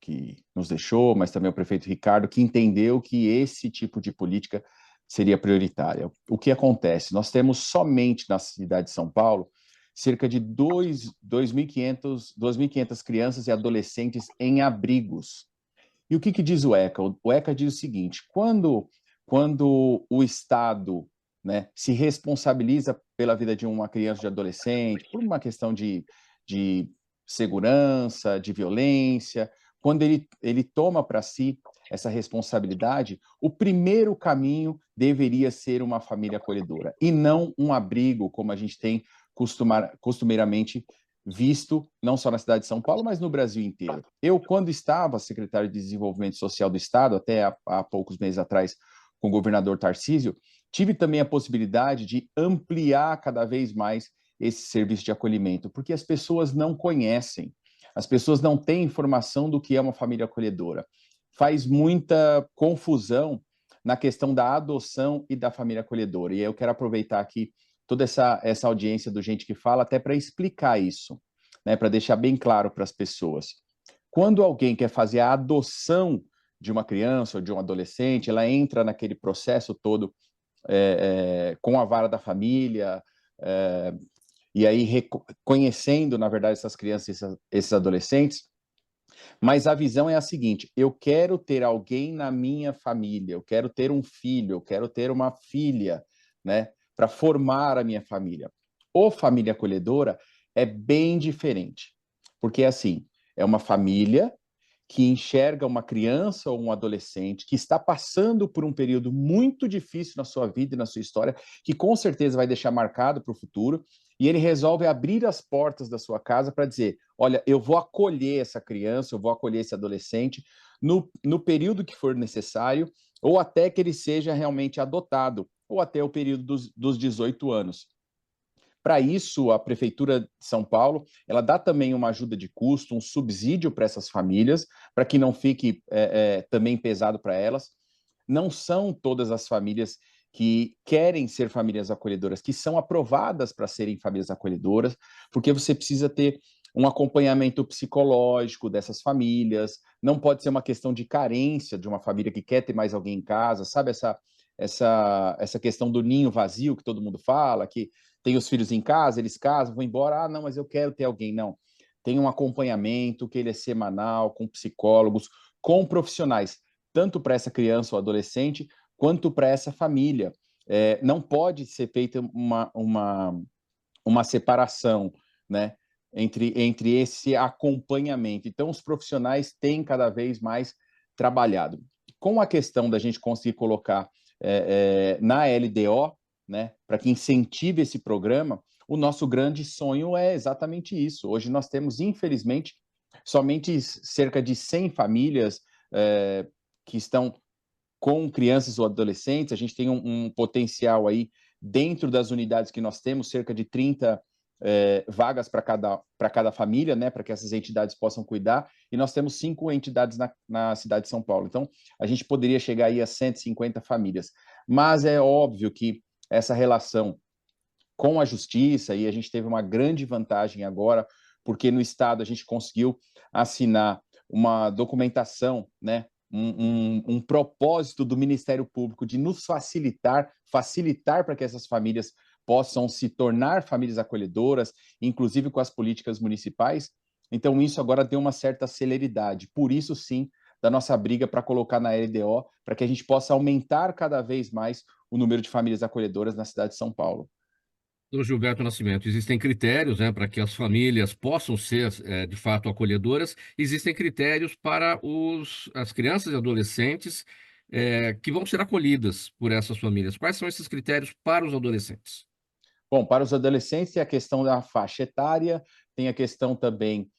que nos deixou, mas também ao prefeito Ricardo, que entendeu que esse tipo de política seria prioritária. O que acontece? Nós temos somente na cidade de São Paulo cerca de 2.500 crianças e adolescentes em abrigos. E o que diz o ECA? O ECA diz o seguinte: quando o Estado, né, se responsabiliza pela vida de uma criança, de adolescente, por uma questão de segurança, de violência, quando ele toma para si essa responsabilidade, o primeiro caminho deveria ser uma família acolhedora, e não um abrigo, como a gente tem costumeiramente visto, não só na cidade de São Paulo, mas no Brasil inteiro. Eu, quando estava secretário de Desenvolvimento Social do Estado, até há poucos meses atrás, com o governador Tarcísio, tive também a possibilidade de ampliar cada vez mais esse serviço de acolhimento, porque as pessoas não conhecem, as pessoas não têm informação do que é uma família acolhedora. Faz muita confusão na questão da adoção e da família acolhedora. E eu quero aproveitar aqui toda essa audiência do Gente que Fala até para explicar isso, né, para deixar bem claro para as pessoas. Quando alguém quer fazer a adoção de uma criança ou de um adolescente, ela entra naquele processo todo com a vara da família, e aí reconhecendo, na verdade, essas crianças e esses adolescentes, mas a visão é a seguinte: eu quero ter alguém na minha família, eu quero ter um filho, eu quero ter uma filha, né, para formar a minha família. O família acolhedora é bem diferente, porque assim, é uma família que enxerga uma criança ou um adolescente que está passando por um período muito difícil na sua vida e na sua história, que com certeza vai deixar marcado para o futuro, e ele resolve abrir as portas da sua casa para dizer: olha, eu vou acolher essa criança, eu vou acolher esse adolescente no período que for necessário, ou até que ele seja realmente adotado, ou até o período dos 18 anos. Para isso, a Prefeitura de São Paulo, ela dá também uma ajuda de custo, um subsídio para essas famílias, para que não fique também pesado para elas. Não são todas as famílias que querem ser famílias acolhedoras, que são aprovadas para serem famílias acolhedoras, porque você precisa ter um acompanhamento psicológico dessas famílias, não pode ser uma questão de carência de uma família que quer ter mais alguém em casa, sabe essa questão do ninho vazio que todo mundo fala, que tem os filhos em casa, eles casam, vão embora, não, mas eu quero ter alguém. Não, tem um acompanhamento que ele é semanal, com psicólogos, com profissionais, tanto para essa criança ou adolescente, quanto para essa família. Não pode ser feita uma separação, né, entre esse acompanhamento. Então, os profissionais têm cada vez mais trabalhado. Com a questão da gente conseguir colocar na LDO, né, para que incentive esse programa, o nosso grande sonho é exatamente isso. Hoje nós temos, infelizmente, somente cerca de 100 famílias que estão com crianças ou adolescentes. A gente tem um potencial aí, dentro das unidades que nós temos, cerca de 30 vagas para cada família, né, para que essas entidades possam cuidar, e nós temos 5 entidades na cidade de São Paulo. Então, a gente poderia chegar aí a 150 famílias. Mas é óbvio que essa relação com a justiça, e a gente teve uma grande vantagem agora, porque no Estado a gente conseguiu assinar uma documentação, né, um propósito do Ministério Público de nos facilitar para que essas famílias possam se tornar famílias acolhedoras, inclusive com as políticas municipais. Então, isso agora deu uma certa celeridade. Por isso, sim, da nossa briga para colocar na LDO, para que a gente possa aumentar cada vez mais o número de famílias acolhedoras na cidade de São Paulo. do Gilberto Nascimento, existem critérios, né, para que as famílias possam ser, de fato, acolhedoras. Existem critérios para as crianças e adolescentes, que vão ser acolhidas por essas famílias. Quais são esses critérios para os adolescentes? Bom, para os adolescentes tem a questão da faixa etária, tem a questão também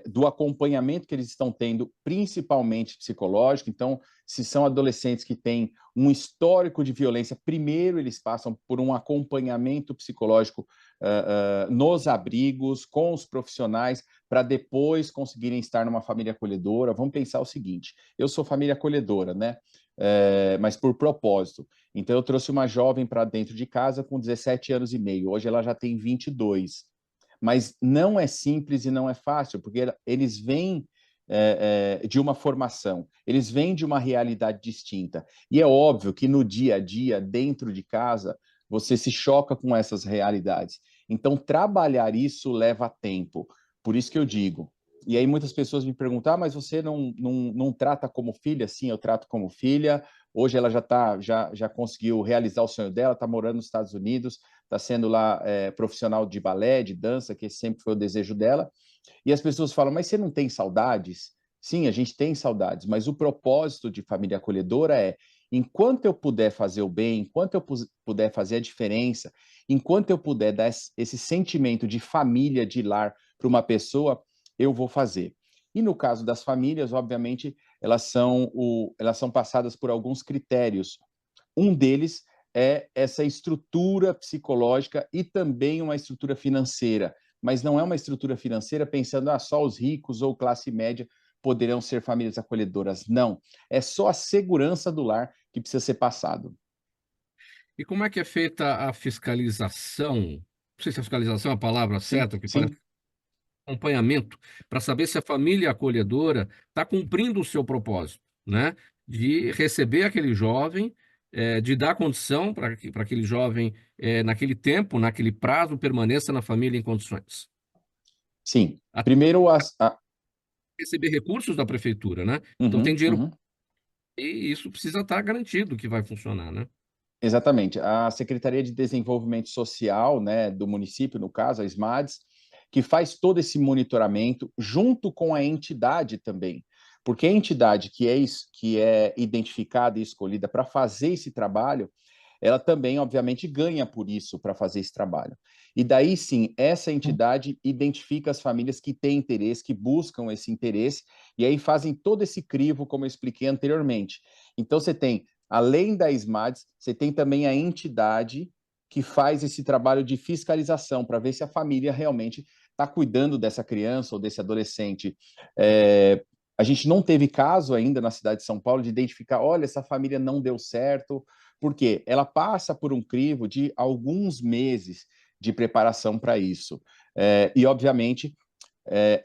do acompanhamento que eles estão tendo, principalmente psicológico. Então, se são adolescentes que têm um histórico de violência, primeiro eles passam por um acompanhamento psicológico nos abrigos, com os profissionais, para depois conseguirem estar numa família acolhedora. Vamos pensar o seguinte: eu sou família acolhedora, né? Mas por propósito. Então, eu trouxe uma jovem para dentro de casa com 17 anos e meio. Hoje ela já tem 22. Mas não é simples e não é fácil, porque eles vêm de uma formação, eles vêm de uma realidade distinta. E é óbvio que no dia a dia, dentro de casa, você se choca com essas realidades. Então, trabalhar isso leva tempo. Por isso que eu digo. E aí muitas pessoas me perguntam, mas você não trata como filha? Sim, eu trato como filha. Hoje ela já conseguiu realizar o sonho dela, está morando nos Estados Unidos, está sendo lá profissional de balé, de dança, que sempre foi o desejo dela. E as pessoas falam, mas você não tem saudades? Sim, a gente tem saudades, mas o propósito de família acolhedora é, enquanto eu puder fazer o bem, enquanto eu puder fazer a diferença, enquanto eu puder dar esse sentimento de família, de lar para uma pessoa, eu vou fazer. E no caso das famílias, obviamente, elas são passadas por alguns critérios. Um deles é essa estrutura psicológica e também uma estrutura financeira, mas não é uma estrutura financeira pensando só os ricos ou classe média poderão ser famílias acolhedoras. Não, é só a segurança do lar que precisa ser passado. E como é que é feita a fiscalização? Não sei se a fiscalização é a palavra Sim, certa, porque sim. parece acompanhamento, para saber se a família acolhedora está cumprindo o seu propósito, né? De receber aquele jovem, de dar condição para que aquele jovem, naquele tempo, naquele prazo, permaneça na família em condições. Sim. Até Primeiro, receber recursos da prefeitura, né? Então tem Uhum, dinheiro uhum. e isso precisa estar garantido que vai funcionar, né? Exatamente. A Secretaria de Desenvolvimento Social, né, do município, no caso, a SMADS, que faz todo esse monitoramento junto com a entidade também, porque a entidade que é identificada e escolhida para fazer esse trabalho, ela também, obviamente, ganha por isso para fazer esse trabalho. E daí sim, essa entidade identifica as famílias que têm interesse, que buscam esse interesse, e aí fazem todo esse crivo, como eu expliquei anteriormente. Então, você tem, além da SMADS, você tem também a entidade que faz esse trabalho de fiscalização para ver se a família realmente está cuidando dessa criança ou desse adolescente. A gente não teve caso ainda na cidade de São Paulo de identificar, olha, essa família não deu certo, porque ela passa por um crivo de alguns meses de preparação para isso. E, obviamente,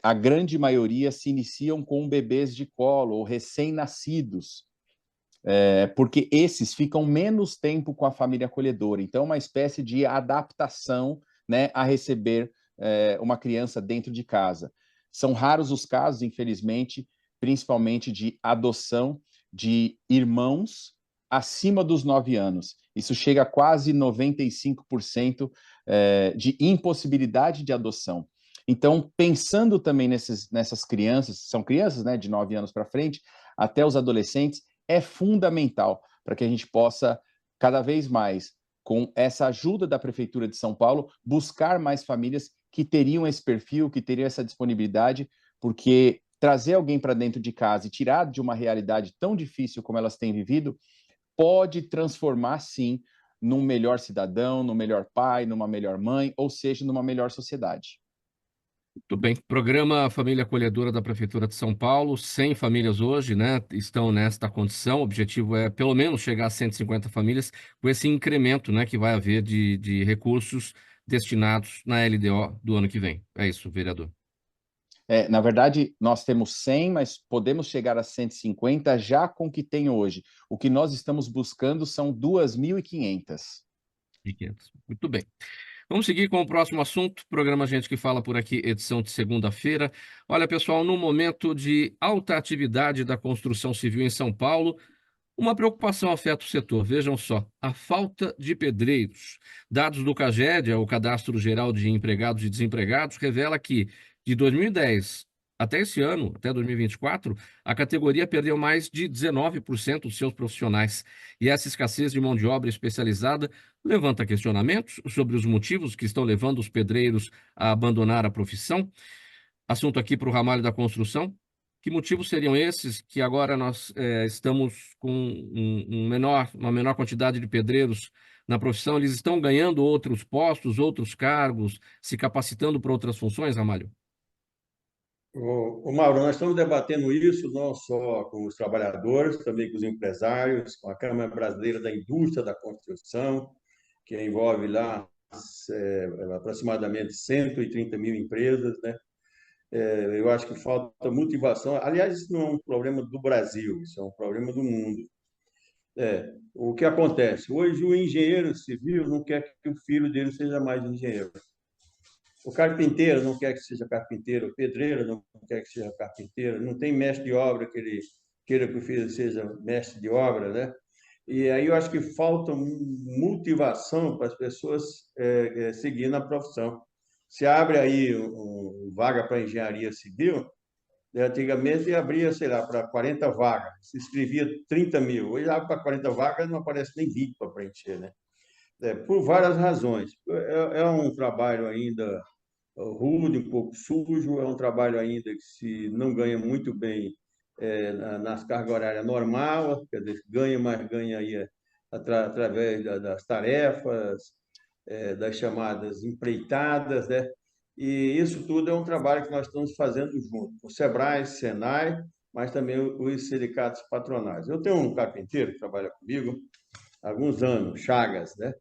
a grande maioria se iniciam com bebês de colo ou recém-nascidos, porque esses ficam menos tempo com a família acolhedora. Então, é uma espécie de adaptação, né, a receber uma criança dentro de casa. São raros os casos, infelizmente, principalmente de adoção de irmãos acima dos 9 anos. Isso chega a quase 95% de impossibilidade de adoção. Então, pensando também nessas crianças, são crianças, né, de 9 anos para frente, até os adolescentes, é fundamental para que a gente possa, cada vez mais, com essa ajuda da Prefeitura de São Paulo, buscar mais famílias que teriam esse perfil, que teriam essa disponibilidade, porque trazer alguém para dentro de casa e tirar de uma realidade tão difícil como elas têm vivido, pode transformar, sim, num melhor cidadão, num melhor pai, numa melhor mãe, ou seja, numa melhor sociedade. Muito bem. Programa Família Acolhedora da Prefeitura de São Paulo. 100 famílias hoje, né, estão nesta condição. O objetivo é, pelo menos, chegar a 150 famílias com esse incremento, né, que vai haver de recursos destinados na LDO do ano que vem. É isso, vereador. Na verdade, nós temos 100, mas podemos chegar a 150 já com o que tem hoje. O que nós estamos buscando são 2.500. Muito bem. Vamos seguir com o próximo assunto. Programa Gente que Fala por aqui, edição de segunda-feira. Olha, pessoal, no momento de alta atividade da construção civil em São Paulo, Uma preocupação afeta o setor. Vejam só, a falta de pedreiros. Dados do CAGED, o Cadastro Geral de Empregados e Desempregados, revela que de 2010 até esse ano, até 2024, a categoria perdeu mais de 19% dos seus profissionais. E essa escassez de mão de obra especializada levanta questionamentos sobre os motivos que estão levando os pedreiros a abandonar a profissão. Assunto aqui para o ramalho da construção. Que motivos seriam esses que agora nós estamos com uma menor quantidade de pedreiros na profissão? Eles estão ganhando outros postos, outros cargos, se capacitando para outras funções, Ramalho? Mauro, nós estamos debatendo isso não só com os trabalhadores, também com os empresários, com a Câmara Brasileira da Indústria da Construção, que envolve lá aproximadamente 130 mil empresas, né? Eu acho que falta motivação. Aliás, isso não é um problema do Brasil, isso é um problema do mundo. O que acontece? Hoje, o engenheiro civil não quer que o filho dele seja mais engenheiro. O carpinteiro não quer que seja carpinteiro, o pedreiro não quer que seja carpinteiro, não tem mestre de obra que ele queira que o filho seja mestre de obra, né? E aí eu acho que falta motivação para as pessoas seguir na profissão. Se abre aí vaga para engenharia civil, antigamente abria, sei lá, para 40 vagas, se inscrevia 30 mil. Hoje abre para 40 vagas, não aparece nem 20 para preencher, né? Por várias razões. É um trabalho ainda rude, um pouco sujo, é um trabalho ainda que se não ganha muito bem nas cargas horárias normal, quer dizer, ganha, mas ganha aí através das tarefas, das chamadas empreitadas, né? E isso tudo é um trabalho que nós estamos fazendo junto, o SEBRAE, SENAI, mas também os sindicatos patronais. Eu tenho um carpinteiro que trabalha comigo há alguns anos, Chagas, né?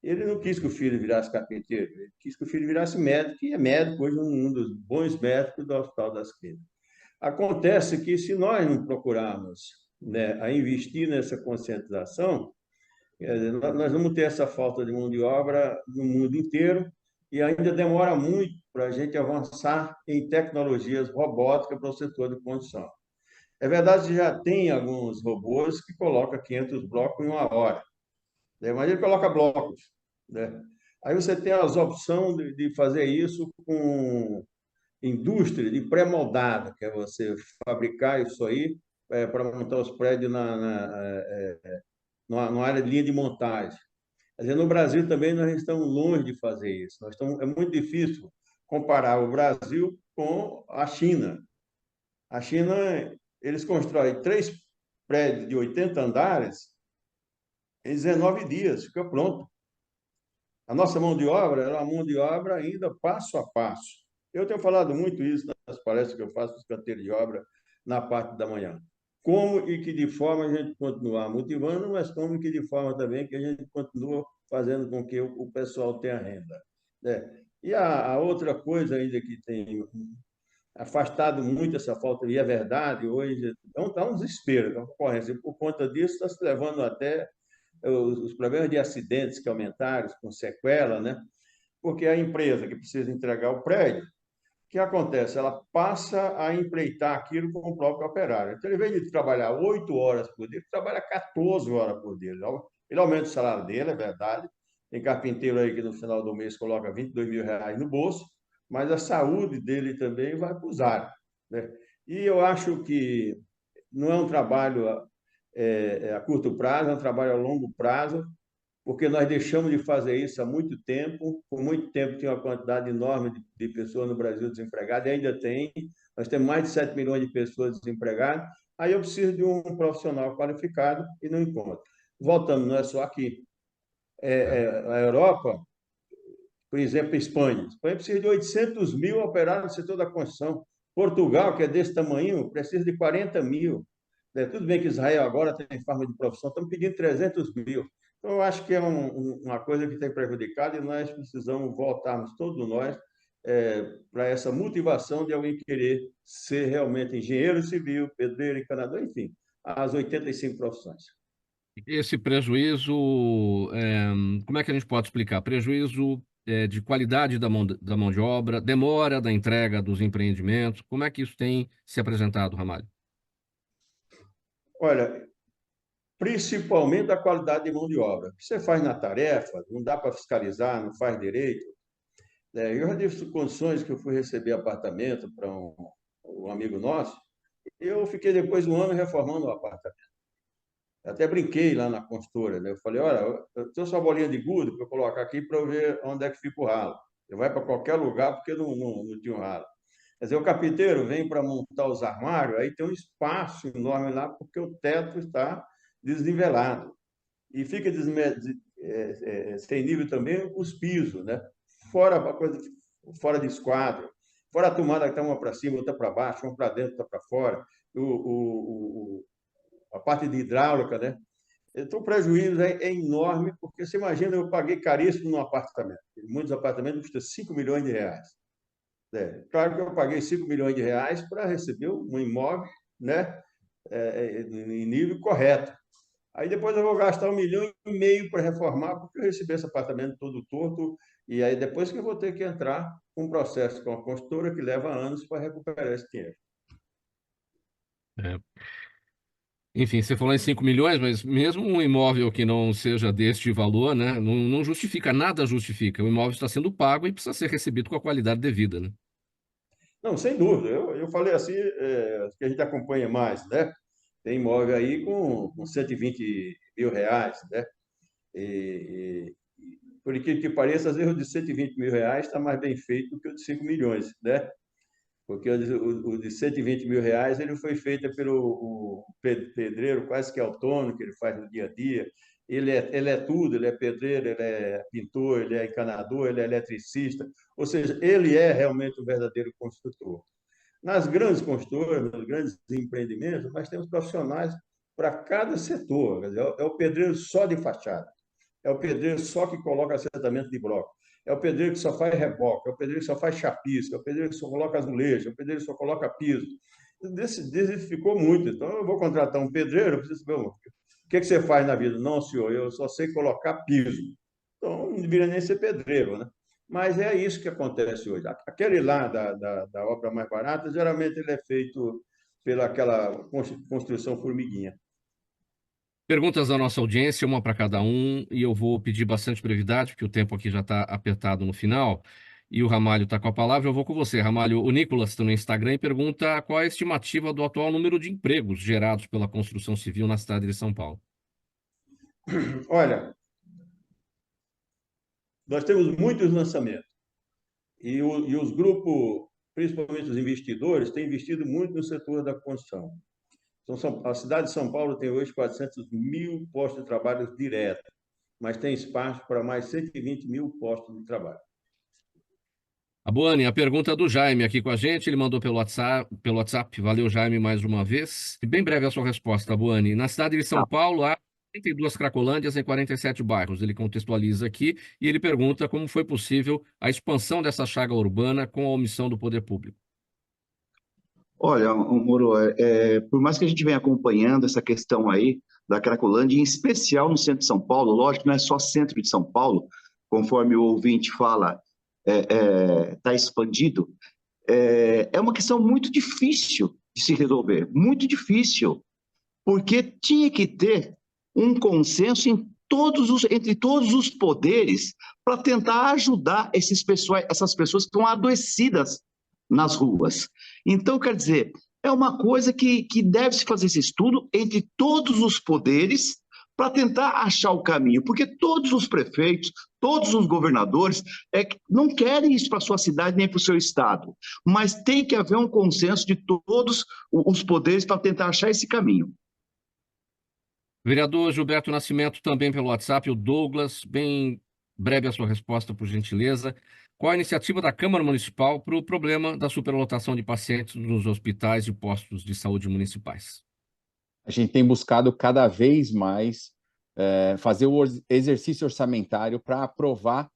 Ele não quis que o filho virasse carpinteiro, ele quis que o filho virasse médico, e é médico hoje, um dos bons médicos do Hospital das Clínicas. Acontece que, se nós não procurarmos, né, a investir nessa conscientização, nós vamos ter essa falta de mão de obra no mundo inteiro e ainda demora muito para a gente avançar em tecnologias robóticas para o setor de construção. É verdade que já tem alguns robôs que colocam 500 blocos em 1 hora, né? Mas ele coloca blocos, né? Aí você tem as opções de fazer isso com indústria de pré-moldada, que é você fabricar isso aí para montar os prédios numa área de linha de montagem. Quer dizer, no Brasil também nós estamos longe de fazer isso. É muito difícil comparar o Brasil com a China. A China, eles constroem 3 prédios de 80 andares em 19 dias, fica pronto. A nossa mão de obra é uma mão de obra ainda passo a passo. Eu tenho falado muito isso nas palestras que eu faço nos canteiros de obra na parte da manhã. Como e que de forma a gente continuar motivando, mas como e que de forma também que a gente continua fazendo com que o pessoal tenha renda, né? E a outra coisa ainda que tem afastado muito essa falta, e é verdade, hoje está um desespero a concorrência. Por conta disso, está se levando até os problemas de acidentes que aumentaram, com sequela, né? Porque a empresa que precisa entregar o prédio, o que acontece? Ela passa a empreitar aquilo com o próprio operário. Então, ele, em vez de trabalhar 8 horas por dia, ele trabalha 14 horas por dia. Ele aumenta o salário dele, é verdade. Tem carpinteiro aí que no final do mês coloca 22 mil reais no bolso, mas a saúde dele também vai para os ares, né? E eu acho que não é um trabalho a curto prazo, é um trabalho a longo prazo, porque nós deixamos de fazer isso há muito tempo. Por muito tempo tinha uma quantidade enorme de pessoas no Brasil desempregadas, e ainda tem. Nós temos mais de 7 milhões de pessoas desempregadas. Aí eu preciso de um profissional qualificado e não encontro. Voltando, não é só aqui. A Europa, por exemplo, a Espanha. A Espanha precisa de 800 mil operários no setor da construção. Portugal, que é desse tamanho, precisa de 40 mil. Tudo bem que Israel agora tem forma de profissão, estamos pedindo 300 mil. Então, eu acho que é uma coisa que tem prejudicado e nós precisamos voltarmos, todos nós, para essa motivação de alguém querer ser realmente engenheiro civil, pedreiro, encanador, enfim, as 85 profissões. Esse prejuízo, como é que a gente pode explicar? Prejuízo de qualidade da mão de obra, demora da entrega dos empreendimentos, como é que isso tem se apresentado, Ramalho? Olha, principalmente a qualidade de mão de obra. O que você faz na tarefa, não dá para fiscalizar, não faz direito. Eu já tive condições que eu fui receber apartamento para um amigo nosso, e eu fiquei depois de um ano reformando o apartamento. Até brinquei lá na consultora, né? Eu falei, olha, eu tenho só bolinha de gude para eu colocar aqui para eu ver onde é que fica o ralo. Você vai para qualquer lugar porque não tinha um ralo. Quer dizer, o carpinteiro vem para montar os armários, aí tem um espaço enorme lá porque o teto está desnivelado. E fica sem nível também os pisos, né? Fora a coisa, fora de esquadro, fora a tomada que está uma para cima, outra para baixo, uma para dentro, outra para fora. A parte de hidráulica, né? Então, o prejuízo é enorme, porque você imagina, eu paguei caríssimo num apartamento. Muitos apartamentos custam 5 milhões de reais. Claro que eu paguei 5 milhões de reais para receber um imóvel, né, em nível correto. Aí depois eu vou gastar 1,5 milhão para reformar, porque eu recebi esse apartamento todo torto, e aí depois que eu vou ter que entrar com um processo com a construtora que leva anos para recuperar esse dinheiro. É. Enfim, você falou em 5 milhões, mas mesmo um imóvel que não seja deste valor, né, não justifica, nada justifica. O imóvel está sendo pago e precisa ser recebido com a qualidade devida, né? Não, sem dúvida. Eu falei assim, que a gente acompanha mais, né? Tem imóvel aí com 120 mil reais, né? Por incrível que pareça, às vezes o de 120 mil reais está mais bem feito do que o de 5 milhões, né? Porque o de 120 mil reais ele foi feito pelo pedreiro quase que autônomo, que ele faz no dia a dia. Ele é tudo, ele é pedreiro, ele é pintor, ele é encanador, ele é eletricista. Ou seja, ele é realmente um verdadeiro construtor. Nas grandes construtoras, nos grandes empreendimentos, nós temos profissionais para cada setor. Quer dizer, é o pedreiro só de fachada, é o pedreiro só que coloca assentamento de bloco, é o pedreiro que só faz reboque, é o pedreiro que só faz chapisco, é o pedreiro que só coloca azulejo, é o pedreiro que só coloca piso. Ficou muito. Então, eu vou contratar um pedreiro, eu preciso saber o que você faz na vida? Não, senhor, eu só sei colocar piso. Então, não deveria nem ser pedreiro, né? Mas é isso que acontece hoje. Aquele lá da obra mais barata, geralmente ele é feito pelaquela construção formiguinha. Perguntas da nossa audiência, uma para cada um, e eu vou pedir bastante brevidade, porque o tempo aqui já está apertado no final, e o Ramalho está com a palavra. Eu vou com você, Ramalho. O Nicolas está no Instagram e pergunta qual é a estimativa do atual número de empregos gerados pela construção civil na cidade de São Paulo. Olha, nós temos muitos lançamentos, e os grupos, principalmente os investidores, têm investido muito no setor da construção. Então, a cidade de São Paulo tem hoje 400 mil postos de trabalho diretos, mas tem espaço para mais 120 mil postos de trabalho. Boane, a pergunta do Jaime aqui com a gente, ele mandou pelo WhatsApp. Valeu, Jaime, mais uma vez. E bem breve a sua resposta, Boane. Na cidade de São Paulo, há 32 cracolândias em 47 bairros. Ele contextualiza aqui e ele pergunta como foi possível a expansão dessa chaga urbana com a omissão do poder público. Olha, Moro, por mais que a gente venha acompanhando essa questão aí da Cracolândia, em especial no centro de São Paulo, lógico que não é só centro de São Paulo, conforme o ouvinte fala, está expandido, é uma questão muito difícil de se resolver, muito difícil, porque tinha que ter um consenso entre todos os poderes para tentar ajudar essas pessoas que estão adoecidas nas ruas. Então, quer dizer, é uma coisa que deve-se fazer esse estudo entre todos os poderes para tentar achar o caminho, porque todos os prefeitos, todos os governadores não querem isso para a sua cidade nem para o seu estado, mas tem que haver um consenso de todos os poderes para tentar achar esse caminho. Vereador Gilberto Nascimento, também pelo WhatsApp, o Douglas, bem breve a sua resposta, por gentileza. Qual a iniciativa da Câmara Municipal para o problema da superlotação de pacientes nos hospitais e postos de saúde municipais? A gente tem buscado cada vez mais fazer o exercício orçamentário para aprovar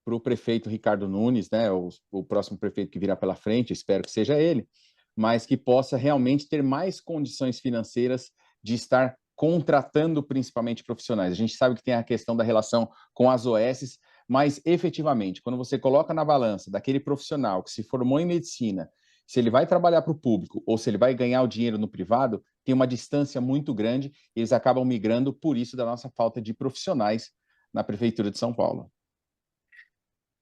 para o prefeito Ricardo Nunes, né, o próximo prefeito que virá pela frente, espero que seja ele, mas que possa realmente ter mais condições financeiras de estar contratando principalmente profissionais. A gente sabe que tem a questão da relação com as OSs, mas efetivamente, quando você coloca na balança daquele profissional que se formou em medicina, se ele vai trabalhar para o público ou se ele vai ganhar o dinheiro no privado, tem uma distância muito grande e eles acabam migrando por isso da nossa falta de profissionais na Prefeitura de São Paulo.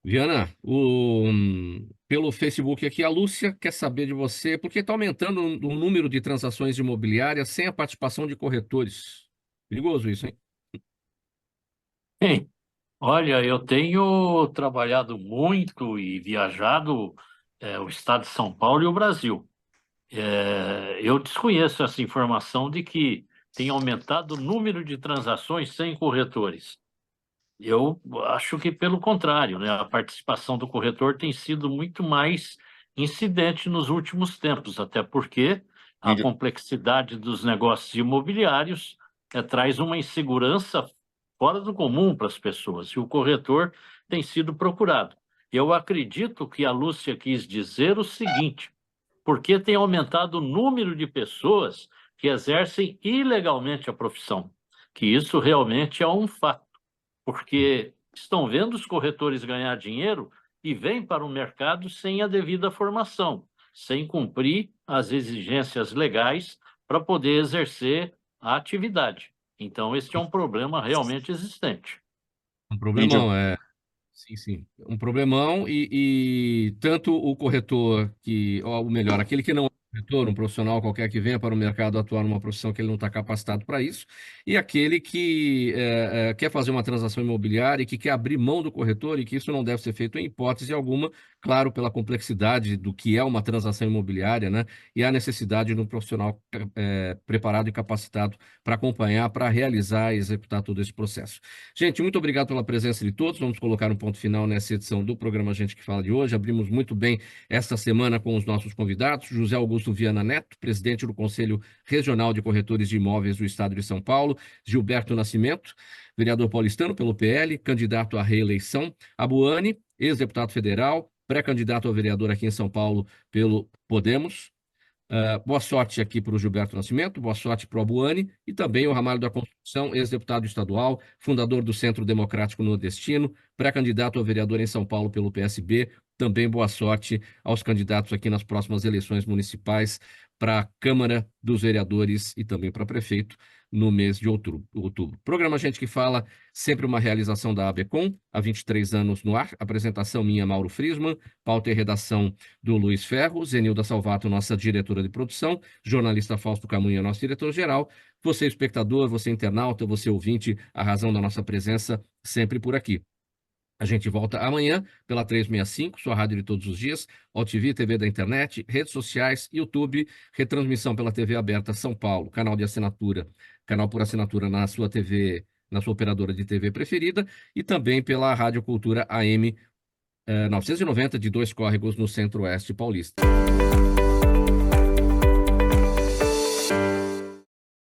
Viana, pelo Facebook aqui, a Lúcia quer saber de você, porque está aumentando o número de transações imobiliárias sem a participação de corretores. Perigoso isso, hein? Bem, olha, eu tenho trabalhado muito e viajado o estado de São Paulo e o Brasil. Eu desconheço essa informação de que tem aumentado o número de transações sem corretores. Eu acho que, pelo contrário, né? A participação do corretor tem sido muito mais incidente nos últimos tempos, até porque a complexidade dos negócios imobiliários traz uma insegurança fora do comum para as pessoas, e o corretor tem sido procurado. Eu acredito que a Lúcia quis dizer o seguinte: porque tem aumentado o número de pessoas que exercem ilegalmente a profissão, que isso realmente é um fato, porque estão vendo os corretores ganhar dinheiro e vêm para o mercado sem a devida formação, sem cumprir as exigências legais para poder exercer a atividade. Então, esse é um problema realmente existente. Um problemão, sim, sim. Um problemão e tanto o corretor ou melhor, aquele que não é corretor, um profissional qualquer que venha para o mercado atuar numa profissão que ele não está capacitado para isso, e aquele que quer fazer uma transação imobiliária e que quer abrir mão do corretor e que isso não deve ser feito em hipótese alguma, claro, pela complexidade do que é uma transação imobiliária, né? E a necessidade de um profissional preparado e capacitado para acompanhar, para realizar e executar todo esse processo. Gente, muito obrigado pela presença de todos. Vamos colocar um ponto final nessa edição do programa Gente que Fala de hoje. Abrimos muito bem esta semana com os nossos convidados: José Augusto Viana Neto, presidente do Conselho Regional de Corretores de Imóveis do Estado de São Paulo; Gilberto Nascimento, vereador paulistano pelo PL, candidato à reeleição; Abuani, ex-deputado federal, pré-candidato a vereador aqui em São Paulo pelo Podemos. Boa sorte aqui para o Gilberto Nascimento, boa sorte para o Abuani e também o Ramalho da Construção, ex-deputado estadual, fundador do Centro Democrático Nordestino, pré-candidato a vereador em São Paulo pelo PSB. Também boa sorte aos candidatos aqui nas próximas eleições municipais para a Câmara dos Vereadores e também para prefeito no mês de outubro. Programa Gente que Fala, sempre uma realização da ABCom, há 23 anos no ar. Apresentação minha, Mauro Friesman, pauta e redação do Luiz Ferro, Zenilda Salvato, nossa diretora de produção, jornalista Fausto Camunha, nosso diretor-geral. Você, espectador, você, internauta, você, ouvinte, a razão da nossa presença sempre por aqui. A gente volta amanhã pela 365, sua rádio de todos os dias, OTV, TV da internet, redes sociais, YouTube, retransmissão pela TV aberta São Paulo, canal de assinatura, canal por assinatura na sua TV, na sua operadora de TV preferida, e também pela Rádio Cultura AM 990 de Dois Córregos, no Centro-Oeste paulista.